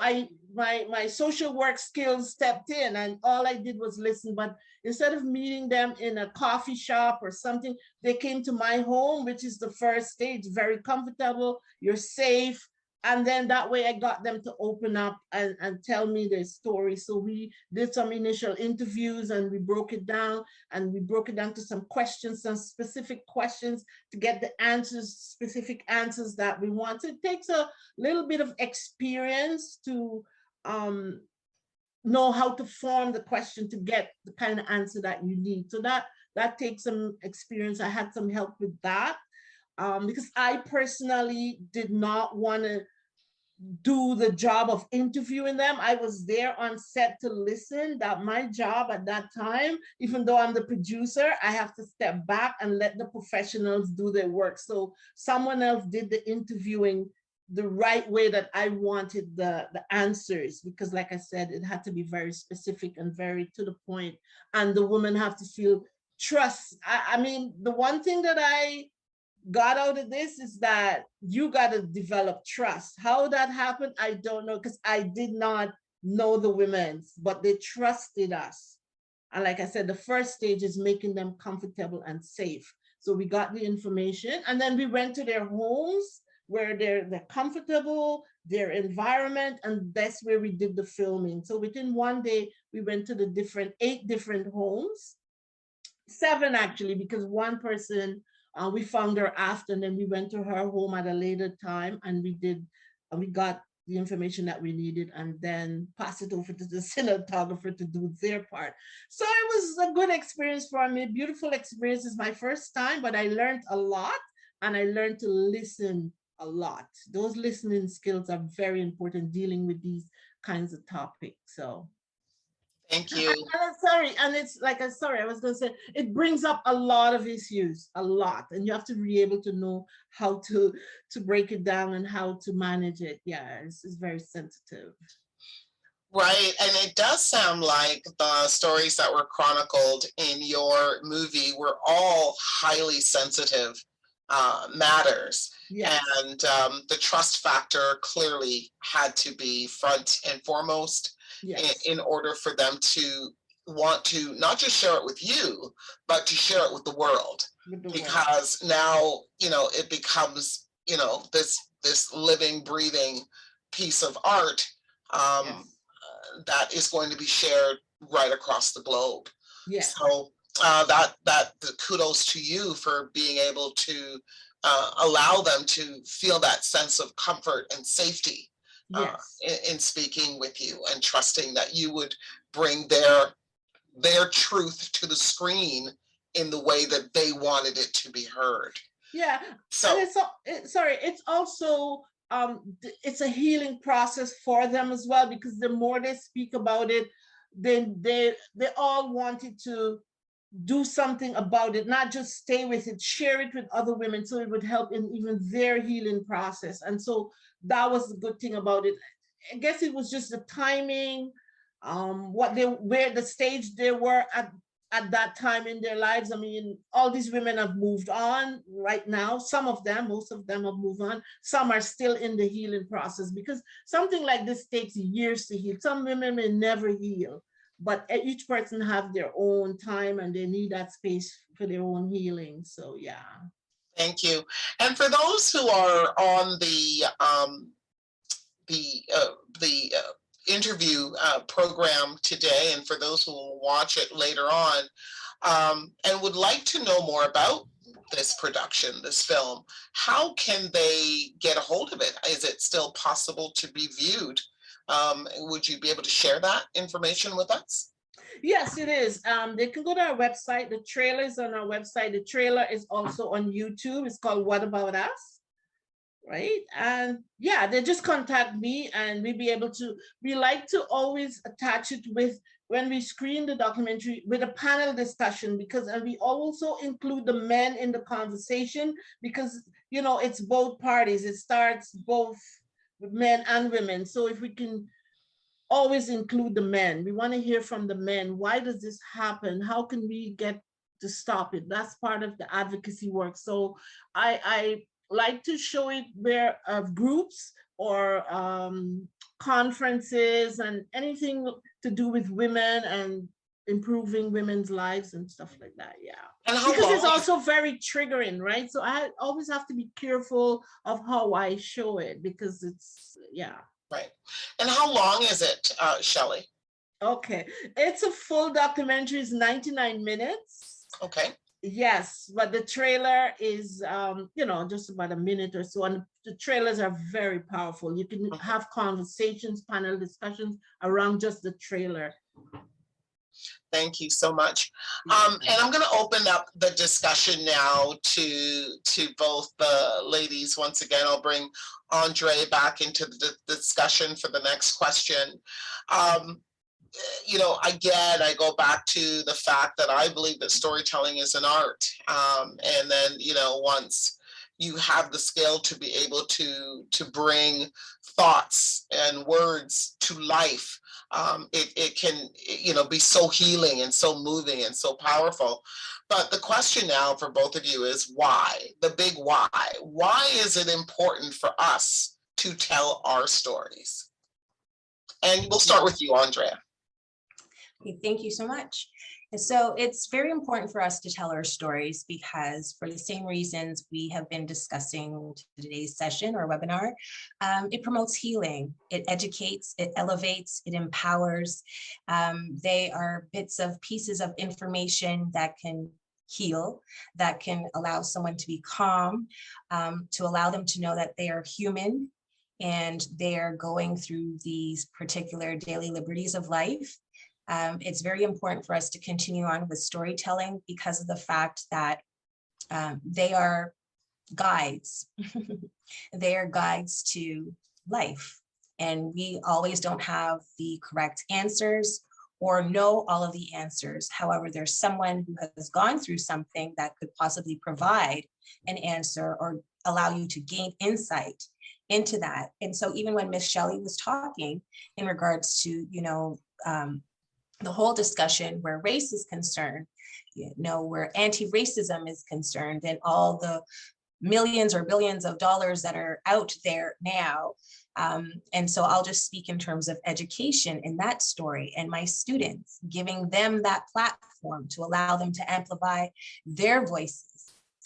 my social work skills stepped in, and all I did was listen. But instead of meeting them in a coffee shop or something, they came to my home, which is the first stage, very comfortable, you're safe. And then that way I got them to open up and tell me their story. So we did some initial interviews and we broke it down, to some questions, some specific questions to get the answers, specific answers that we want. So it takes a little bit of experience to know how to form the question to get the kind of answer that you need. So that takes some experience. I had some help with that. Because I personally did not want to do the job of interviewing them. I was there on set to listen. That my job at that time, even though I'm the producer, I have to step back and let the professionals do their work. So someone else did the interviewing the right way that I wanted the answers, because like I said, it had to be very specific and very to the point, and the women have to feel trust. I mean, the one thing that I got out of this is that you got to develop trust. How that happened, I don't know, because I did not know the women, but they trusted us. And like I said, the first stage is making them comfortable and safe. So we got the information, and then we went to their homes where they're comfortable, their environment, and that's where we did the filming. So within one day, we went to the 8 different homes, 7 actually, because one person, we found her after, and then we went to her home at a later time, and we got the information that we needed, and then passed it over to the cinematographer to do their part. So it was a good experience for me, beautiful experience. It's my first time, but I learned a lot, and I learned to listen a lot. Those listening skills are very important dealing with these kinds of topics. So Thank you. and I'm sorry, and it's like I'm sorry, I was gonna say it brings up a lot of issues, a lot, and you have to be able to know how to break it down and how to manage it. Yeah, it's very sensitive. Right, and it does sound like the stories that were chronicled in your movie were all highly sensitive matters. Yes. And the trust factor clearly had to be front and foremost Yes. in order for them to want to not just share it with you, but to share it with the world. With the world. Because now, it becomes, this living, breathing piece of art. Yes. That is going to be shared right across the globe. Yes. So that the kudos to you for being able to allow them to feel that sense of comfort and safety Yes. in speaking with you and trusting that you would bring their truth to the screen in the way that they wanted it to be heard. Yeah. So And it's also it's a healing process for them as well, because the more they speak about it, then they all wanted to do something about it, not just stay with it, share it with other women, so it would help in even their healing process. And so that was the good thing about it. I guess it was just the timing, where the stage they were at that time in their lives. I mean, all these women have moved on right now. Some of them, most of them have moved on. Some are still in the healing process, because something like this takes years to heal. Some women may never heal, but each person have their own time and they need that space for their own healing. So yeah. thank you. And for those who are on the interview program today, and for those who will watch it later on, and would like to know more about this production, this film, how can they get a hold of it? Is it still possible to be viewed? Would you be able to share that information with us? Yes, it is. They can go to our website. The trailer is on our website. The trailer is also on YouTube. It's called What About Us? Right? And yeah, they just contact me and we like to always attach it with, when we screen the documentary, with a panel discussion, and we also include the men in the conversation, because, it's both parties. It starts both with men and women. So if we can always include the men, we want to hear from the men. Why does this happen? How can we get to stop it? That's part of the advocacy work. So I like to show it where groups or conferences and anything to do with women and improving women's lives and stuff like that. Yeah. And how Because long it's also very triggering, right? So I always have to be careful of how I show it, because it's, yeah. Right. And how long is it, Shelley? Okay. It's a full documentary, it's 99 minutes. Okay. Yes, but the trailer is, just about a minute or so. And the trailers are very powerful. You can have conversations, panel discussions around just the trailer. Thank you so much. And I'm going to open up the discussion now to both the ladies. Once again, I'll bring Andre back into the discussion for the next question. Again, I go back to the fact that I believe that storytelling is an art. And then, once you have the skill to be able to bring thoughts and words to life, it can, be so healing and so moving and so powerful. But the question now for both of you is why? The big why. Why is it important for us to tell our stories? And we'll start with you, Andrea. Okay, thank you so much. And so it's very important for us to tell our stories, because for the same reasons we have been discussing today's session or webinar, it promotes healing, it educates, it elevates, it empowers. They are pieces of information that can heal, that can allow someone to be calm, to allow them to know that they are human and they are going through these particular daily liberties of life. It's very important for us to continue on with storytelling, because of the fact that they are guides. They are guides to life. And we always don't have the correct answers or know all of the answers. However, there's someone who has gone through something that could possibly provide an answer or allow you to gain insight into that. And so even when Miss Shelley was talking in regards to, the whole discussion where race is concerned, where anti-racism is concerned, and all the millions or billions of dollars that are out there now. And so I'll just speak in terms of education in that story and my students, giving them that platform to allow them to amplify their voices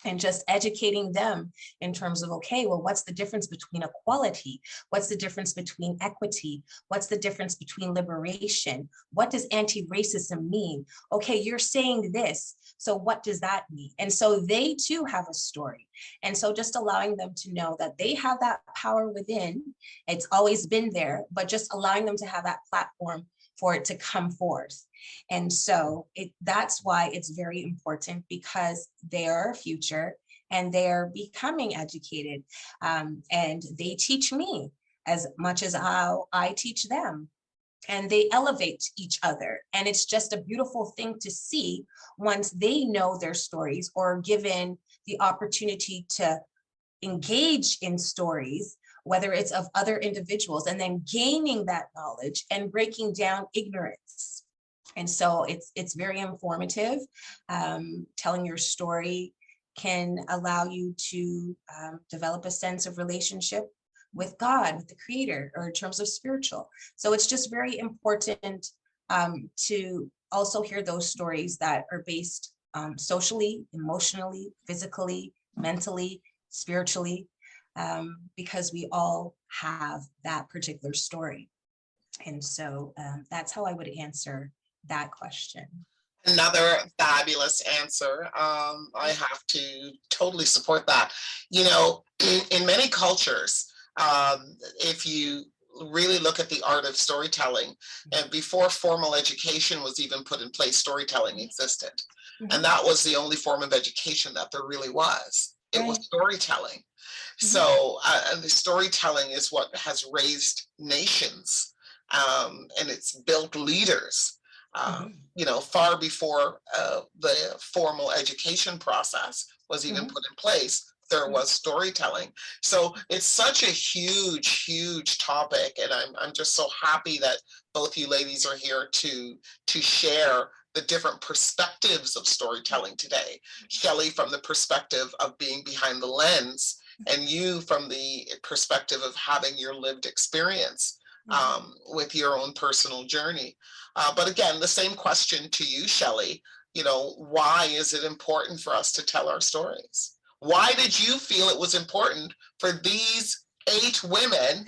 and just educating them in terms of, okay, well, what's the difference between equality? What's the difference between equity? What's the difference between liberation? What does anti-racism mean? Okay, you're saying this, so what does that mean? And so they too have a story. And so just allowing them to know that they have that power within, it's always been there, but just allowing them to have that platform for it to come forth. And so that's why it's very important, because they are our future and they're becoming educated. And they teach me as much as how I teach them. And they elevate each other. And it's just a beautiful thing to see once they know their stories or given the opportunity to engage in stories, whether it's of other individuals, and then gaining that knowledge and breaking down ignorance. And so it's very informative. Telling your story can allow you to develop a sense of relationship with God, with the Creator, or in terms of spiritual. So it's just very important to also hear those stories that are based socially, emotionally, physically, mentally, spiritually, because we all have that particular story. And so that's how I would answer that question. Another fabulous answer. I have to totally support that. In many cultures, if you really look at the art of storytelling, and before formal education was even put in place, storytelling existed. And that was the only form of education that there really was. It was storytelling. So the storytelling is what has raised nations, and it's built leaders. Far before the formal education process was even put in place, there was storytelling. So it's such a huge, huge topic, and I'm just so happy that both you ladies are here to share the different perspectives of storytelling today. Shelley from the perspective of being behind the lens, and you from the perspective of having your lived experience with your own personal journey. But again, the same question to you, Shelley, why is it important for us to tell our stories? Why did you feel it was important for these 8 women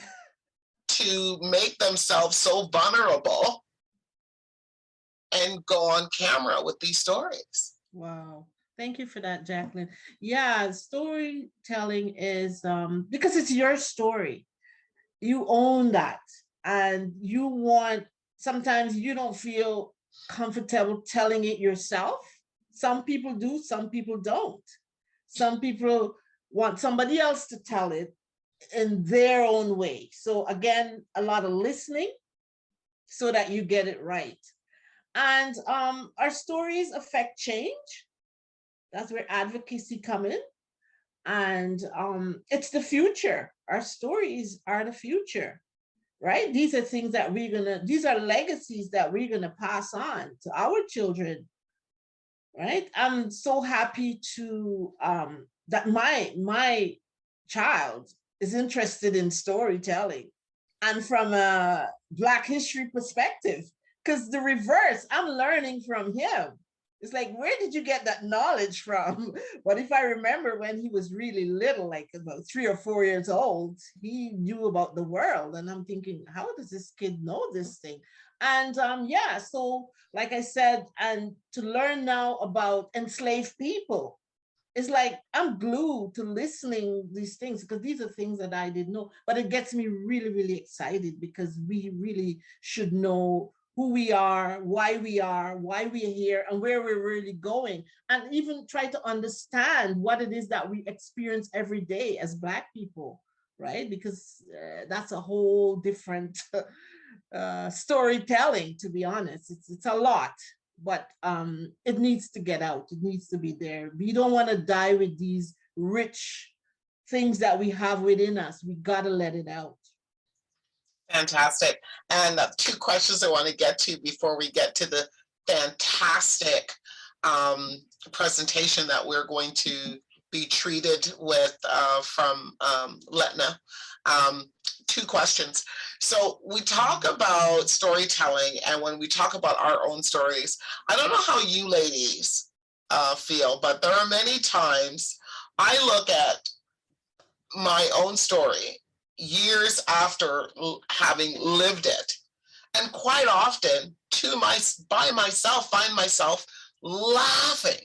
to make themselves so vulnerable and go on camera with these stories? Wow. Thank you for that, Jacqueline. Yeah, storytelling is because it's your story. You own that. And sometimes you don't feel comfortable telling it yourself. Some people do, some people don't. Some people want somebody else to tell it in their own way. So again, a lot of listening so that you get it right. And our stories affect change. That's where advocacy come in. And it's the future. Our stories are the future, right? These are things that these are legacies that we're gonna pass on to our children, right? I'm so happy to that my child is interested in storytelling, and from a Black history perspective, because the reverse, I'm learning from him. It's like, where did you get that knowledge from? But if I remember when he was really little, like about 3 or 4 years old, he knew about the world. And I'm thinking, how does this kid know this thing? And yeah, so like I said, and to learn now about enslaved people, it's like I'm glued to listening these things, because these are things that I didn't know. But it gets me really, really excited, because we really should know who we are, why we're here, and where we're really going, and even try to understand what it is that we experience every day as Black people, right? Because that's a whole different storytelling, to be honest. It's a lot, but it needs to get out. It needs to be there. We don't want to die with these rich things that we have within us. We got to let it out. Fantastic. And two questions I want to get to before we get to the fantastic presentation that we're going to be treated with from Letna. Two questions. So we talk about storytelling, and when we talk about our own stories, I don't know how you ladies feel, but there are many times I look at my own story years after having lived it, and quite often by myself find myself laughing,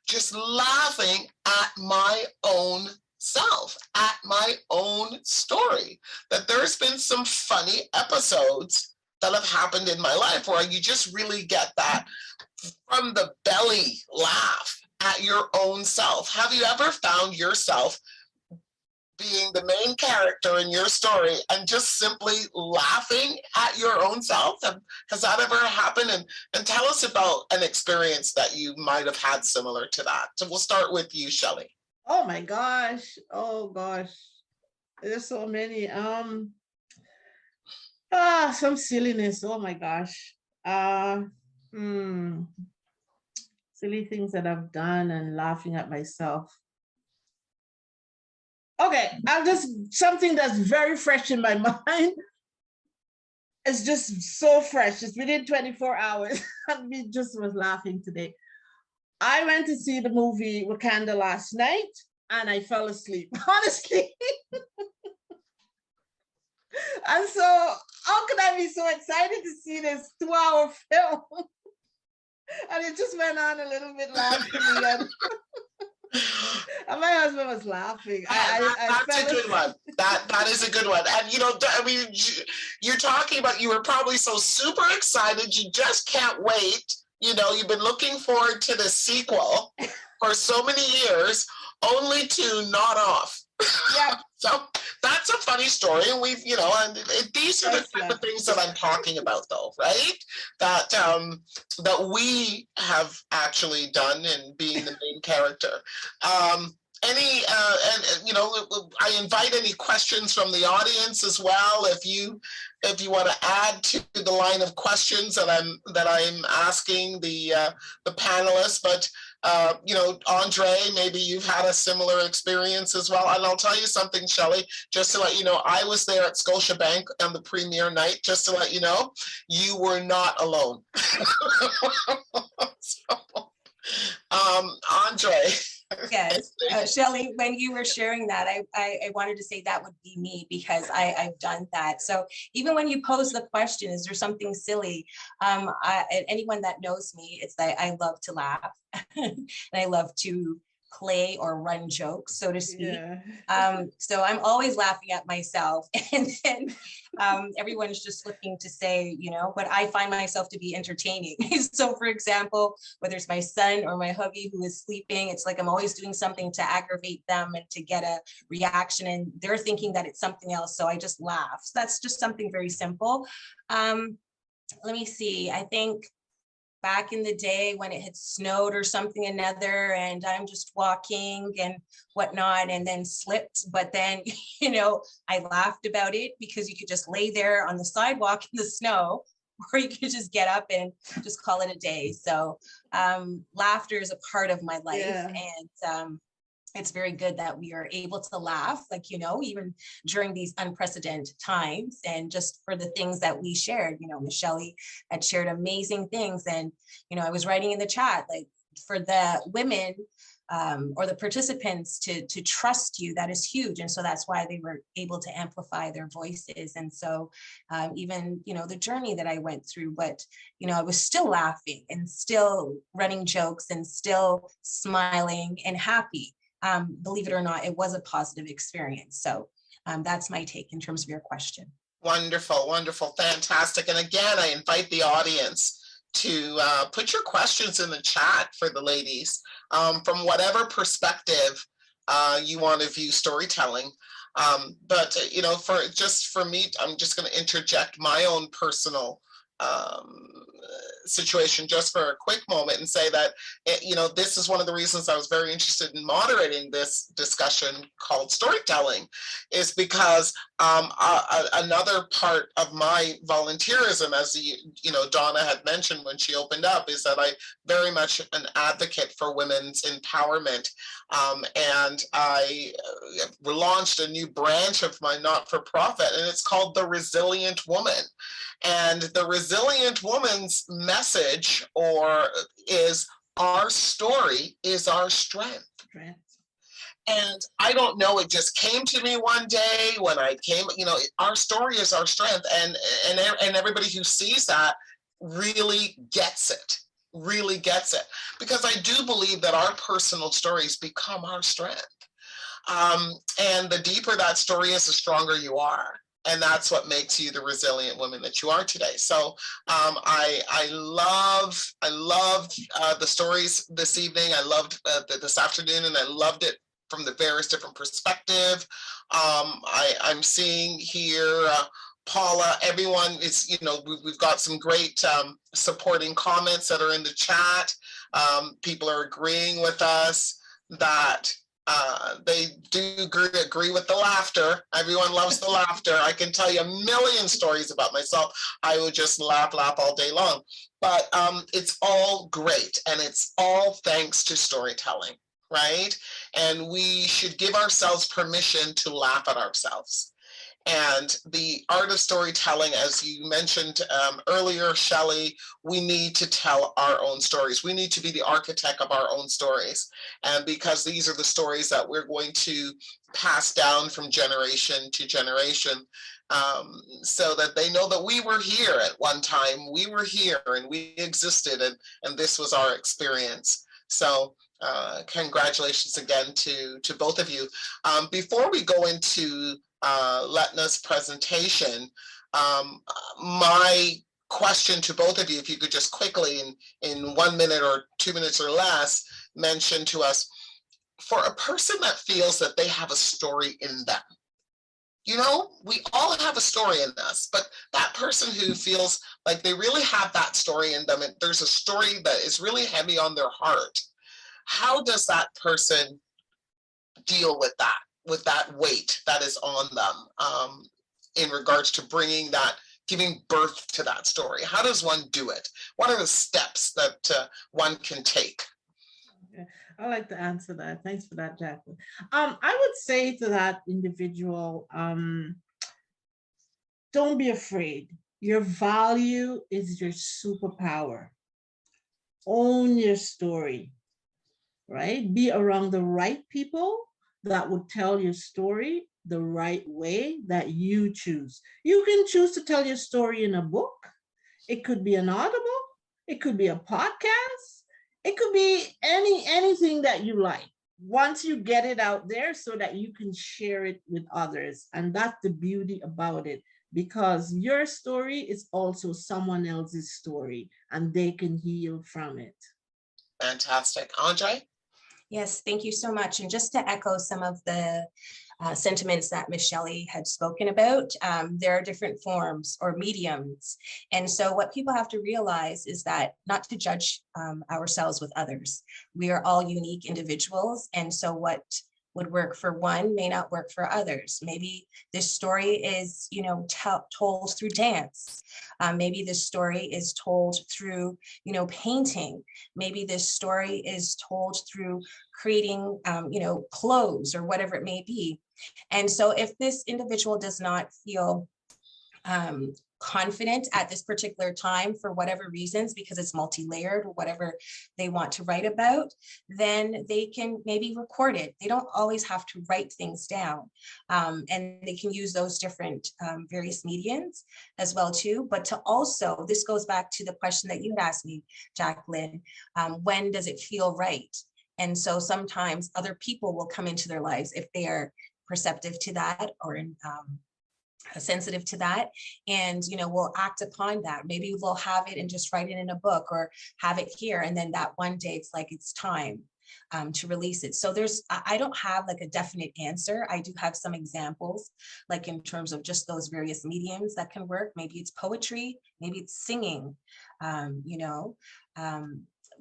just laughing at my own self, at my own story. That there's been some funny episodes that have happened in my life where you just really get that from the belly laugh at your own self. Have you ever found yourself being the main character in your story and just simply laughing at your own self? Has that ever happened? And tell us about an experience that you might have had similar to that. So we'll start with you, Shelley. Oh my gosh. Oh gosh. There's so many. Some silliness. Oh my gosh. Silly things that I've done and laughing at myself. Okay, something that's very fresh in my mind. It's just so fresh. It's within 24 hours. We just was laughing today. I went to see the movie Wakanda last night and I fell asleep, honestly. And so how could I be so excited to see this 2-hour film? And it just went on a little bit longer. And my husband was laughing. That's a good one. That is a good one. And I mean, you're talking about, you were probably so super excited, you just can't wait. You've been looking forward to the sequel for so many years, only to nod off. Yeah. So that's a funny story. And we've, and these are the type of things that I'm talking about, though, right? That we have actually done in being the main character. I invite any questions from the audience as well. If you want to add to the line of questions that I'm asking the panelists, but Andre, maybe you've had a similar experience as well. And I'll tell you something, Shelley, just to let you know, I was there at Scotiabank on the premiere night, just to let you know, you were not alone. Andre. Yes, Shelley, when you were sharing that, I wanted to say that would be me, because I've done that. So even when you pose the question, is there something silly? Anyone that knows me, it's that I love to laugh and I love to play or run jokes, so to speak. Yeah. So I'm always laughing at myself, and then everyone's just looking to say, but I find myself to be entertaining. So for example, whether it's my son or my hubby who is sleeping, it's like I'm always doing something to aggravate them and to get a reaction, and they're thinking that it's something else, so I just laugh. So that's just something very simple. Let me see, I think back in the day when it had snowed or something another, and I'm just walking and whatnot, and then slipped. But then, I laughed about it, because you could just lay there on the sidewalk in the snow, or you could just get up and just call it a day. So laughter is a part of my life. Yeah. And it's very good that we are able to laugh, even during these unprecedented times, and just for the things that we shared. Michelle had shared amazing things. And, I was writing in the chat, like, for the women or the participants to trust you, that is huge. And so that's why they were able to amplify their voices. And so even, the journey that I went through, but, I was still laughing and still running jokes and still smiling and happy. Believe it or not, it was a positive experience. So that's my take in terms of your question. Wonderful, wonderful, fantastic. And again, I invite the audience to put your questions in the chat for the ladies from whatever perspective you want to view storytelling. But you know, for me, I'm just going to interject my own personal situation just for a quick moment and say that, you know, this is one of the reasons I was very interested in moderating this discussion called storytelling, is because another part of my volunteerism, as you know, Donna had mentioned when she opened up, is that I very much an advocate for women's empowerment. And I launched a new branch of my not-for-profit, and it's called The Resilient Woman. And the resilient woman's message is our story is our strength. And I don't know, it just came to me one day when I came, you know, our story is our strength. And everybody who sees that really gets it, because I do believe that our personal stories become our strength. And the deeper that story is, the stronger you are. And that's what makes you the resilient woman that you are today. So I loved the stories this evening. I loved this afternoon, and I loved it from the various different perspective. I'm seeing here, Paula, everyone is, you know, we've got some great supporting comments that are in the chat. People are agreeing with us that they do agree with the laughter. Everyone loves the laughter. I can tell you a million stories about myself. I would just laugh all day long. But it's all great, and it's all thanks to storytelling, right? And we should give ourselves permission to laugh at ourselves. And the art of storytelling, as you mentioned earlier, Shelley, we need to tell our own stories. We need to be the architect of our own stories. And because these are the stories that we're going to pass down from generation to generation, so that they know that we were here at one time, we were here and we existed, and this was our experience. So congratulations again to both of you. Before we go into Letna's presentation, my question to both of you, if you could just quickly in 1 minute or 2 minutes or less, mention to us, for a person that feels that they have a story in them. You know, we all have a story in us, but that person who feels like they really have that story in them, and there's a story that is really heavy on their heart, how does that person deal with that weight that is on them in regards to giving birth to that story? How does one do it? What are the steps that one can take? Okay. I like to answer that. Thanks for that, Jacqueline. I would say to that individual, don't be afraid. Your value is your superpower. Own your story, right? Be around the right people that would tell your story the right way that you choose. You can choose to tell your story in a book. It could be an audible. It could be a podcast. It could be anything that you like. Once you get it out there so that you can share it with others. And that's the beauty about it, because your story is also someone else's story and they can heal from it. Fantastic. Andre? Yes, thank you so much. And just to echo some of the sentiments that Ms. Shelley had spoken about, there are different forms or mediums. And so what people have to realize is that not to judge ourselves with others. We are all unique individuals. And so what would work for one may not work for others. Maybe this story is, you know, told through dance. Maybe this story is told through, you know, painting. Maybe this story is told through creating, you know, clothes or whatever it may be. And so if this individual does not feel confident at this particular time for whatever reasons, because it's multi-layered or whatever they want to write about, then they can maybe record it. They don't always have to write things down, and they can use those different various mediums as well too. But to also, this goes back to the question that you had asked me, Jacqueline, when does it feel right? And so sometimes other people will come into their lives if they are perceptive to that, or sensitive to that, and we'll act upon that. Maybe we'll have it and just write it in a book or have it here, and then that one day it's like it's time to release it. So I don't have like a definite answer. I do have some examples, like in terms of just those various mediums that can work. Maybe it's poetry, maybe it's singing,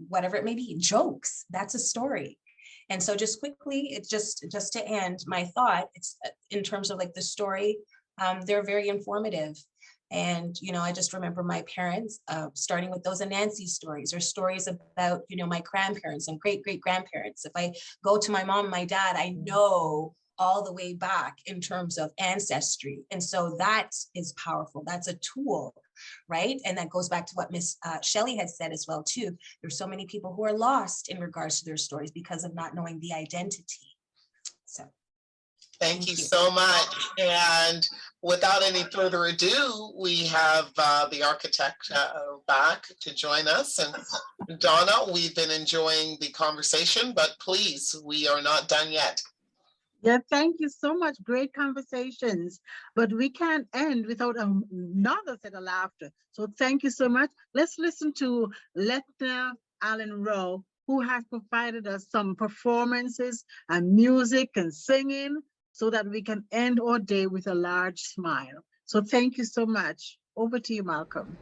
whatever it may be, jokes, that's a story. And so just quickly, it's just to end my thought, it's in terms of like the story, they're very informative. And, I just remember my parents starting with those Anansi stories, or stories about, my grandparents and great grandparents. If I go to my mom and my dad, I know all the way back in terms of ancestry. And so that is powerful. That's a tool, right? And that goes back to what Miss Shelley had said as well, too. There's so many people who are lost in regards to their stories because of not knowing the identity. So. Thank you so much. And without any further ado, we have the architect back to join us. And Donna, we've been enjoying the conversation, but please, we are not done yet. Yeah, thank you so much. Great conversations, but we can't end without another set of laughter. So thank you so much. Let's listen to Letna Allen Rowe, who has provided us some performances and music and singing, so that we can end our day with a large smile. So thank you so much. Over to you, Malcolm.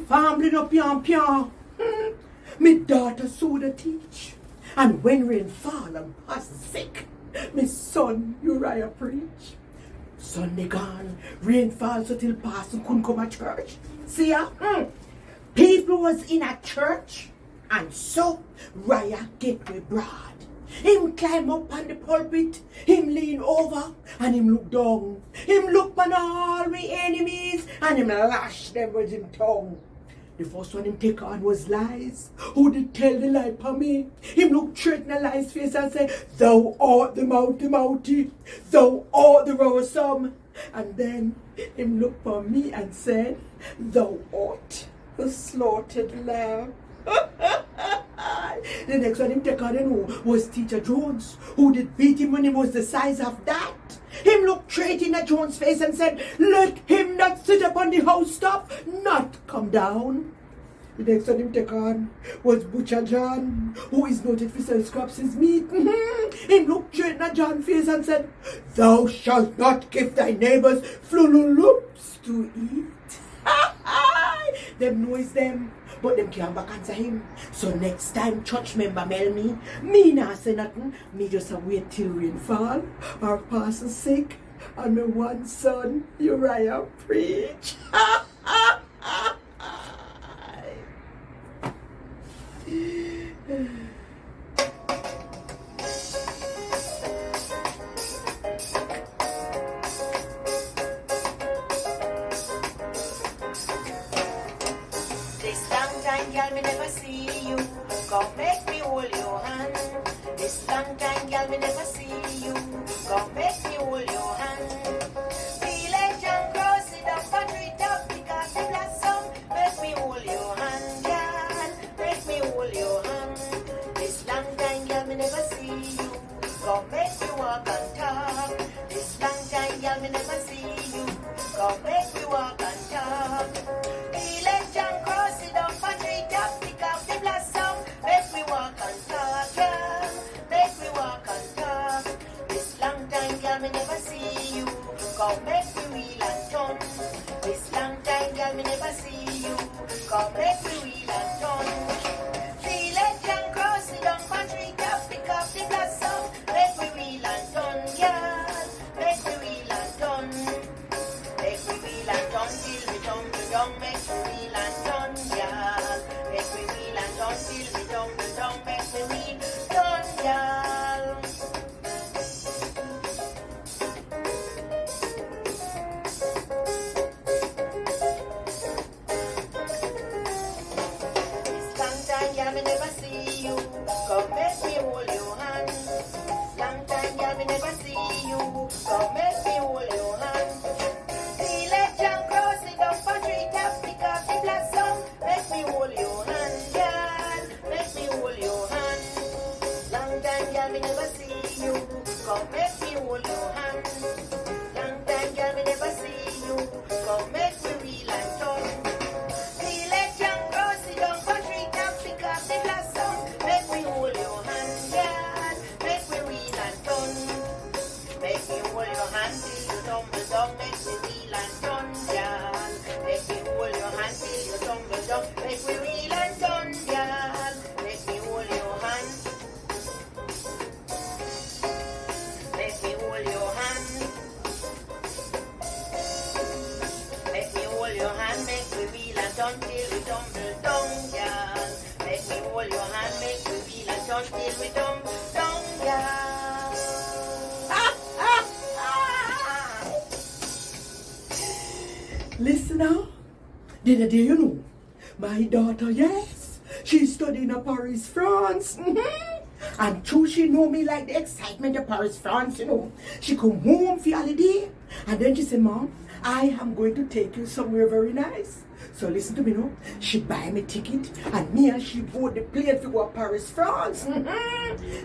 Family no pian pian. Me daughter Suda teach. And when rain fall and pass sick, me son Uriah preach. Sunday gone, rain falls until pastor couldn't come at church. See ya? People was in a church, and so Uriah get me broad. Him climb up on the pulpit, him lean over, and him look down. Him look on all me enemies, and him lash them with him tongue. The first one him take on was lies. Who did tell the lie for me? Him look straight in the lie's face and say, "Thou art the mounty, thou art the roarsome." And then him look for me and said, "Thou art the slaughtered lamb." The next one him take on was Teacher Jones. Who did beat him when he was the size of that? Him looked straight in at Jones' face and said, "Let him that sit upon the housetop not come down." The next one him take on was Butcher John, who is noted for sell scraps his meat. Him looked straight at John's face and said, "Thou shalt not give thy neighbors flululoops to eat." Them knows them, but them can't back answer him. So next time church member mail me nah say nothing. Me just a wait till rain fall or pastor sick And my one son, Uriah, preach. This long time, girl, me never see you. Come make me hold your hand. This long time, girl, me never see you. Come make me hold your hand. Village and cross it up and treat up because the blossom. Make me hold your hand, girl. Make me hold your hand. This long time, girl, me never see you. Come make me walk and talk. This long time, girl, me never see you. Come make me walk and talk. Village and cross it up and treat up because the blossom. Make me walk and talk, girl. Make me walk and talk. This long time, girl, me never see you. Come make me wheel and turn. This long time, girl, me never see you. Come make me wheel and turn. Village and cross it up and treat up because the blossom. Make me wheel and turn, girl. Make me wheel and turn. Make me wheel and turn till we tumble down. Make me wheel and turn, girl. Make me wheel and turn till we tumble down. Make me wheel, turn, girl. This long time, girl, me never see you. Come make me hold your hand. Long time, girl, me never see you. Come make me hold your hand. Village and cross it up and treat up because the blossom. Make me hold your hand, girl. Make me hold your hand. Long time, girl, me never see you. Come make me hold your hand. Long time, girl, me never see you. Come make me wheel and turn. Village and cross it up and treat up because the blossom. Make me hold your hand, girl. Make me wheel and turn. Make me hold your hand till you tumble down. Make me wheel and turn, girl. Make me hold your hand till you tumble down. Make me wheel and turn, girl. Make me hold your hand. Make me hold your hand. Make me hold your hand. Make me wheel and turn till we tumble down, girl. Make me hold your hand. Make me wheel and turn till we tumble down, girl. Listen now. The other day, you know, my daughter, yes, she's studying in Paris, France. And true, she know me like the excitement of Paris, France, you know. She come home for holiday. And then she said, Mom, I am going to take you somewhere very nice. So listen to me now. She buy me ticket and me and she board the plane to go to Paris, France.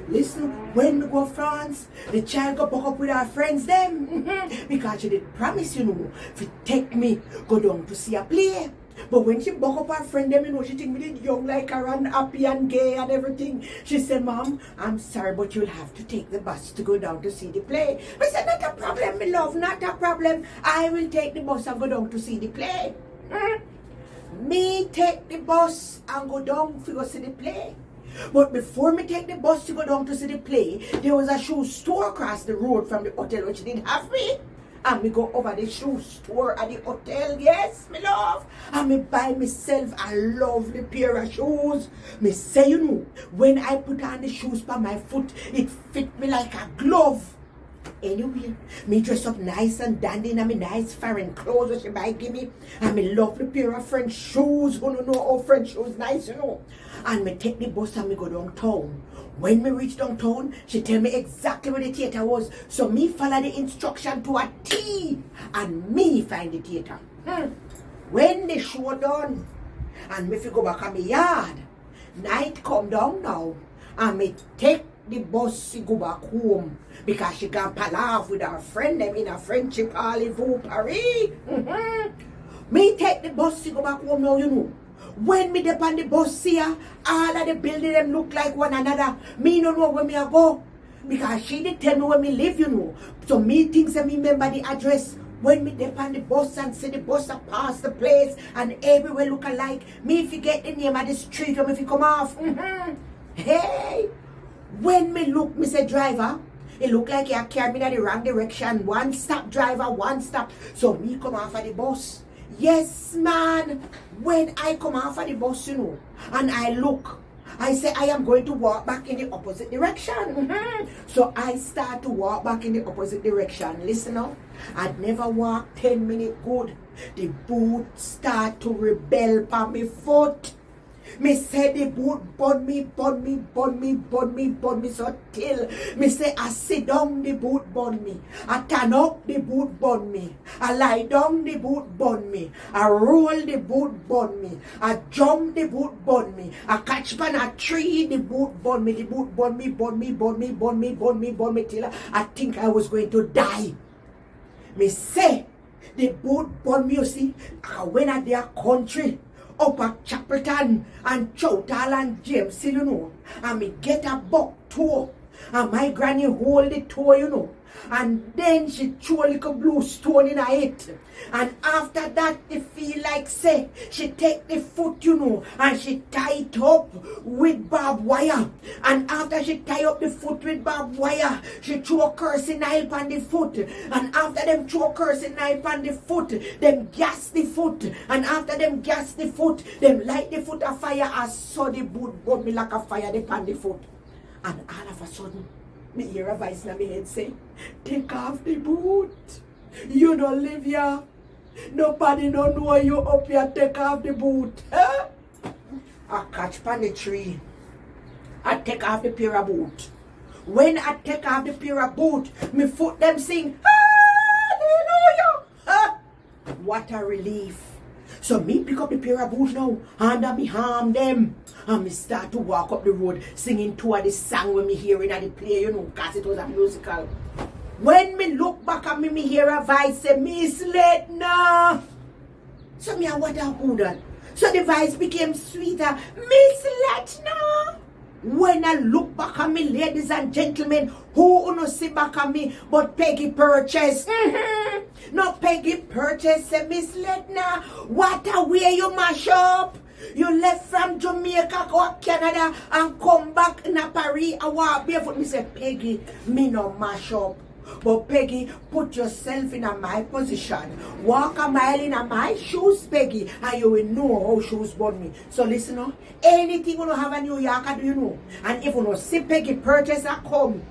Listen, when we go to France, the child go back up with her friends them. Because she did promise, you know, to take me, go down to see a play. But when she buck up her friend them, you know, she think me did young like her and happy and gay and everything. She said, Mom, I'm sorry, but you'll have to take the bus to go down to see the play. I said, not a problem, my love, not a problem. I will take the bus and go down to see the play. Me take the bus and go down to go see the play. But before me take the bus to go down to see the play, there was a shoe store across the road from the hotel which didn't have me. And me go over the shoe store at the hotel, yes, me love. And me buy myself a lovely pair of shoes. Me say, you know, when I put on the shoes by my foot, it fit me like a glove. Anyway, me dress up nice and dandy in my nice foreign clothes that she buy give me. And me lovely pair of French shoes. Who don't know how French shoes nice, you know. And me take the bus and me go downtown. When me reach downtown, she tell me exactly where the theater was. So me follow the instruction to a T. And me find the theater. When the show done, and me fi go back on my yard, night come down now. And me take the bus to go back home. Because she can palaver with her friend them in a friendship Parlez-vous Paris. Me take the bus to go back home now, you know. When me dep on the bus here, all of the building them look like one another. Me don't know where me a go. Because she did tell me where me live, you know. So me thinks that me remember the address. When me dep on the bus and see the bus a pass the place and everywhere look alike, me forget the name of the street when me fi come off. Hey! When me look, me say driver, It look like you carry me in the wrong direction. One stop, driver, one stop. So me come off of the bus. Yes, man. When I come off of the bus, you know, and I look, I say I am going to walk back in the opposite direction. So I start to walk back in the opposite direction. Listen up. I'd never walked 10 minutes good. The boot start to rebel by my foot. Me say the boot burn me so till me say I sit down the boot burn me. I turn up the boot burn me. I lie down the boot burn me. I roll the boot burn me. I jump the boot burn me. I catch pan a tree the boot burn me. The boot burn me till I think I was going to die. Me say the boot burn me, you see, when at their country up at Chapelton and Chowtal and James, you know, and me get a buck toe, and my granny hold the toe, you know, and then she throw a little blue stone in her head, and after that it feel like say she take the foot, you know, and she tie it up with barbed wire, and after she tie up the foot with barbed wire, she throw a cursing knife on the foot, and after them throw a cursing knife on the foot, them gas the foot, and after them gas the foot, them light the foot a fire, and so the boot burn me like a fire upon the foot, and all of a sudden me hear a voice in my head say, take off the boot. You don't live here. Nobody don't know you up here. Take off the boot. Huh? I catch pan the tree. I take off the pair of boot. When I take off the pair of boot, me foot them sing, hallelujah. Huh? What a relief. So me pick up the pair of boots now, and me harm them. And me start to walk up the road singing two of the song when me hearing at the play, you know, because it was a musical. When me look back at me hear a voice say, Miss Letna. So me I what I that. So the voice became sweeter. Miss Letna. When I look back at me, ladies and gentlemen, who no see back at me but Peggy Purchase? No Peggy Purchase, say, Miss Letna, what a way you mash up. You left from Jamaica or Canada and come back in a Paris and walk barefoot. Me say, Peggy, me no mash up. But Peggy, put yourself in my position. Walk a mile in my shoes, Peggy, and you will know how shoes burn me. So listen, no, anything you have in New York, do you know? And if you know, see Peggy Purchase and come,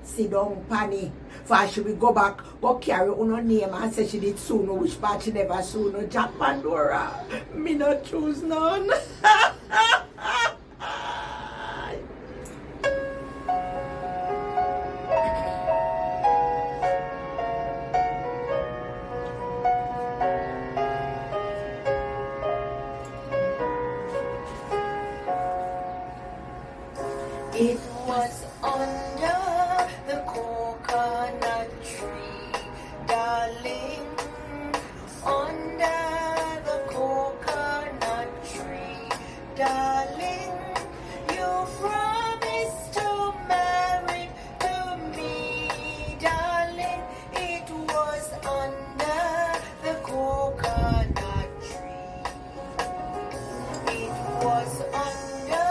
sit down, Panny. For she will go back, but carry on her name and say she did soon, no, which part she never soon, no, Jack Pandora. Me not choose none. It was under the coconut tree, darling, under the coconut tree, darling, you promised to marry to me, darling. It was under the coconut tree. It was under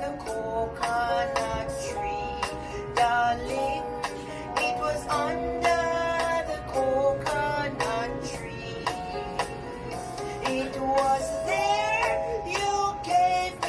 the coconut tree, darling. It was under the coconut tree. It was there you gave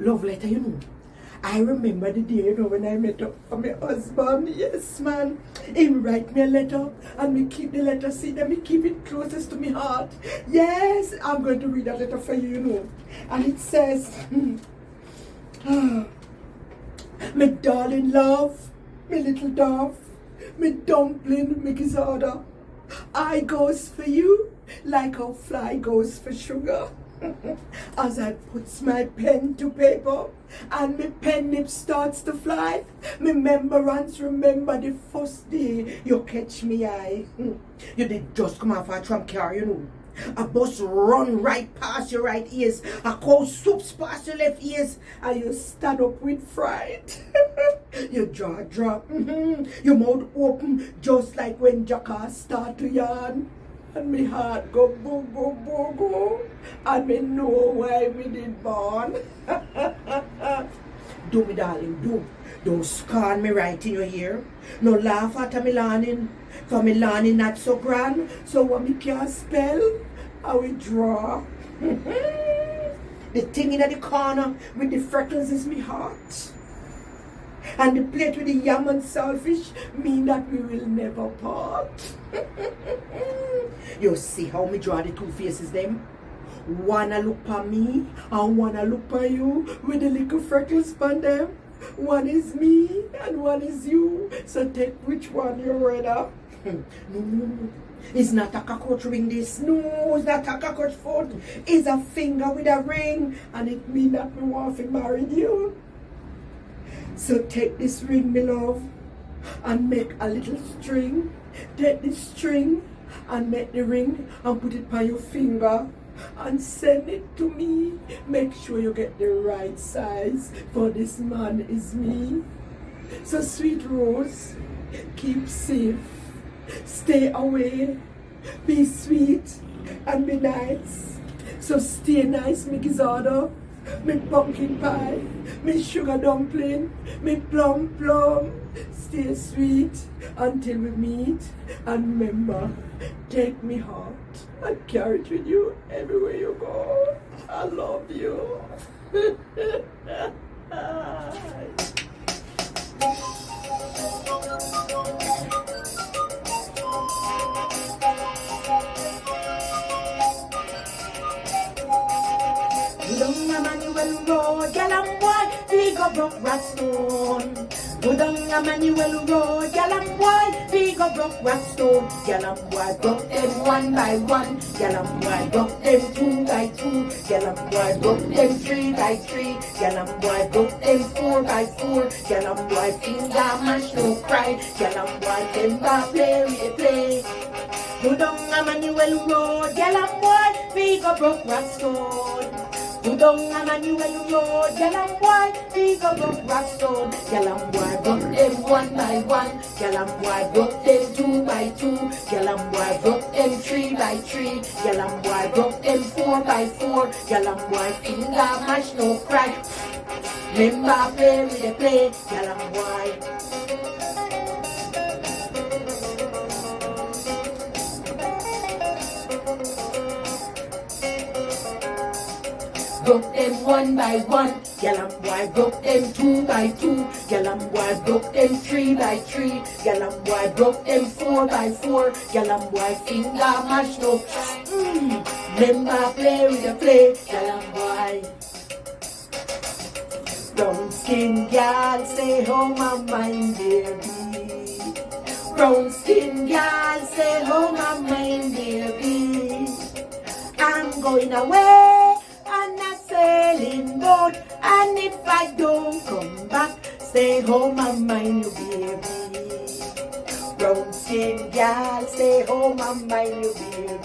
love letter, you know. I remember the day, you know, when I met up for my husband. Yes, man. He write me a letter and me keep the letter, see that me keep it closest to my heart. Yes, I'm going to read that letter for you, you know. And it says, my darling love, my little dove, my dumpling, my gizzarda. I goes for you like a fly goes for sugar. As I puts my pen to paper and my pen nib starts to fly, remembrance remember the first day you catch me eye. You did just come off a tram car, you know. A bus run right past your right ears, a cow swoops past your left ears, and you stand up with fright. Your jaw drop, your mouth open, just like when jackass start to yawn. And my heart go boo boo boo boo, and me know why me did born. Do me darling, do. Don't scorn me right in your ear. No laugh at me learning, for me learning not so grand. So what me can't spell, I will draw. The thing in the corner with the freckles is me heart. And the plate with the yam and saltfish mean that we will never part. You see how me draw the two faces them? One a look for me and one a look for you with the little freckles on them. One is me and one is you. So take which one you rather. No. It's not a cockroach ring this. No, it's not a cockroach foot. It's a finger with a ring. And it mean that me want to marry you. So take this ring, me love, and make a little string. Take this string and make the ring and put it on your finger and send it to me. Make sure you get the right size, for this man is me. So sweet Rose, keep safe, stay away, be sweet and be nice. So stay nice, me gizzardo, me pumpkin pie, me sugar dumpling, me plum. Stay sweet until we meet, and remember, take me heart and carry it with you everywhere you go. I love you. Down Emmanuel Road, girl and boy, we go broke rat stone. Go down Emmanuel Road, girl and boy, we go broke rat stone. Girl and boy broke them one by one. Girl and boy broke them two by two. Girl and boy broke them three by three. Girl and boy broke them four by four. Girl and boy finger mash no cry. Girl and boy timber play we play. Go down Emmanuel Road, girl and boy, we go broke rat stone. Go down Emmanuel Road, girl and boy, we go broke rat stone. Girl and boy broke them one by one. Girl and boy broke them two by two. Girl and boy broke them three by three. Girl and boy broke them four by four. Girl and boy finger mash no cry. Remember play with the play, girl and boy. Broke them one by one, girl and boy broke them two by two, girl and boy broke them three by three, girl and boy broke them four by four, girl and boy finger mash no. Remember play with the play, girl and boy. Brown skin girl say how my mind baby. Brown skin girl say how my mind baby. I'm going away on a sailing boat, and if I don't come back, stay home and mind you baby. Brown skin girl, stay home and mind you baby.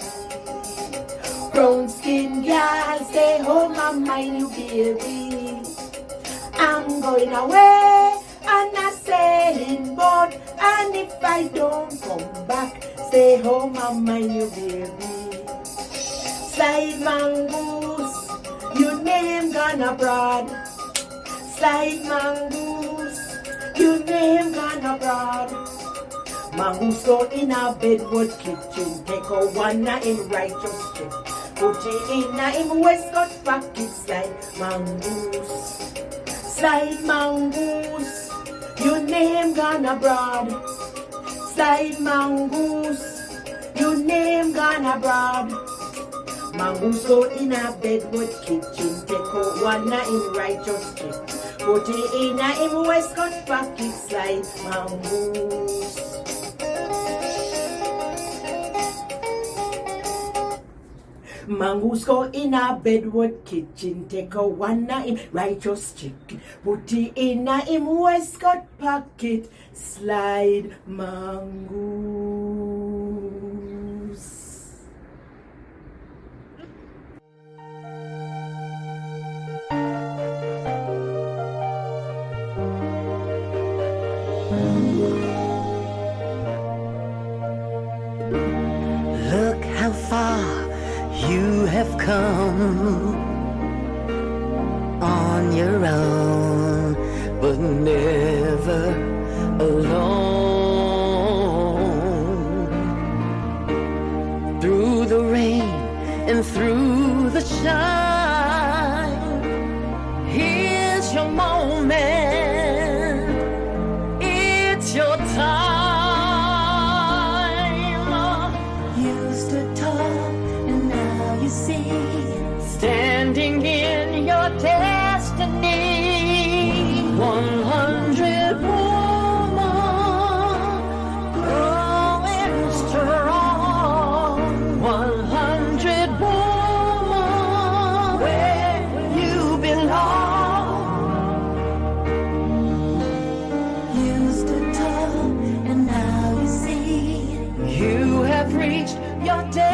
Brown skin girl, stay home and mind you baby. I'm going away on a sailing boat, and if I don't come back, stay home and mind you baby. Slide mongoose, your name gone abroad. Slide mongoose, your name gone abroad. Mongoose go in a bedwood kitchen, take a one in righteous chip. Put it in him waistcoat pocket, slide mongoose. Slide mongoose, your name gone abroad. Slide mongoose, your name gone abroad. Mongoose go in a bedwood kitchen, take out one in righteous chick. Put it in him waistcoat pocket, slide mongoose. Mongoose go in a bedwood kitchen, take a one in righteous chick. Put it in him waistcoat pocket, slide mongoose. Look how far you have come on your own, but never alone. Through the rain and through the shine, here's your moment, it's your time. You stood tall and now you see, standing in your destiny. 100 woman, growing strong. 100 woman, where you belong. You stood tall and now you see, you have reached your destiny.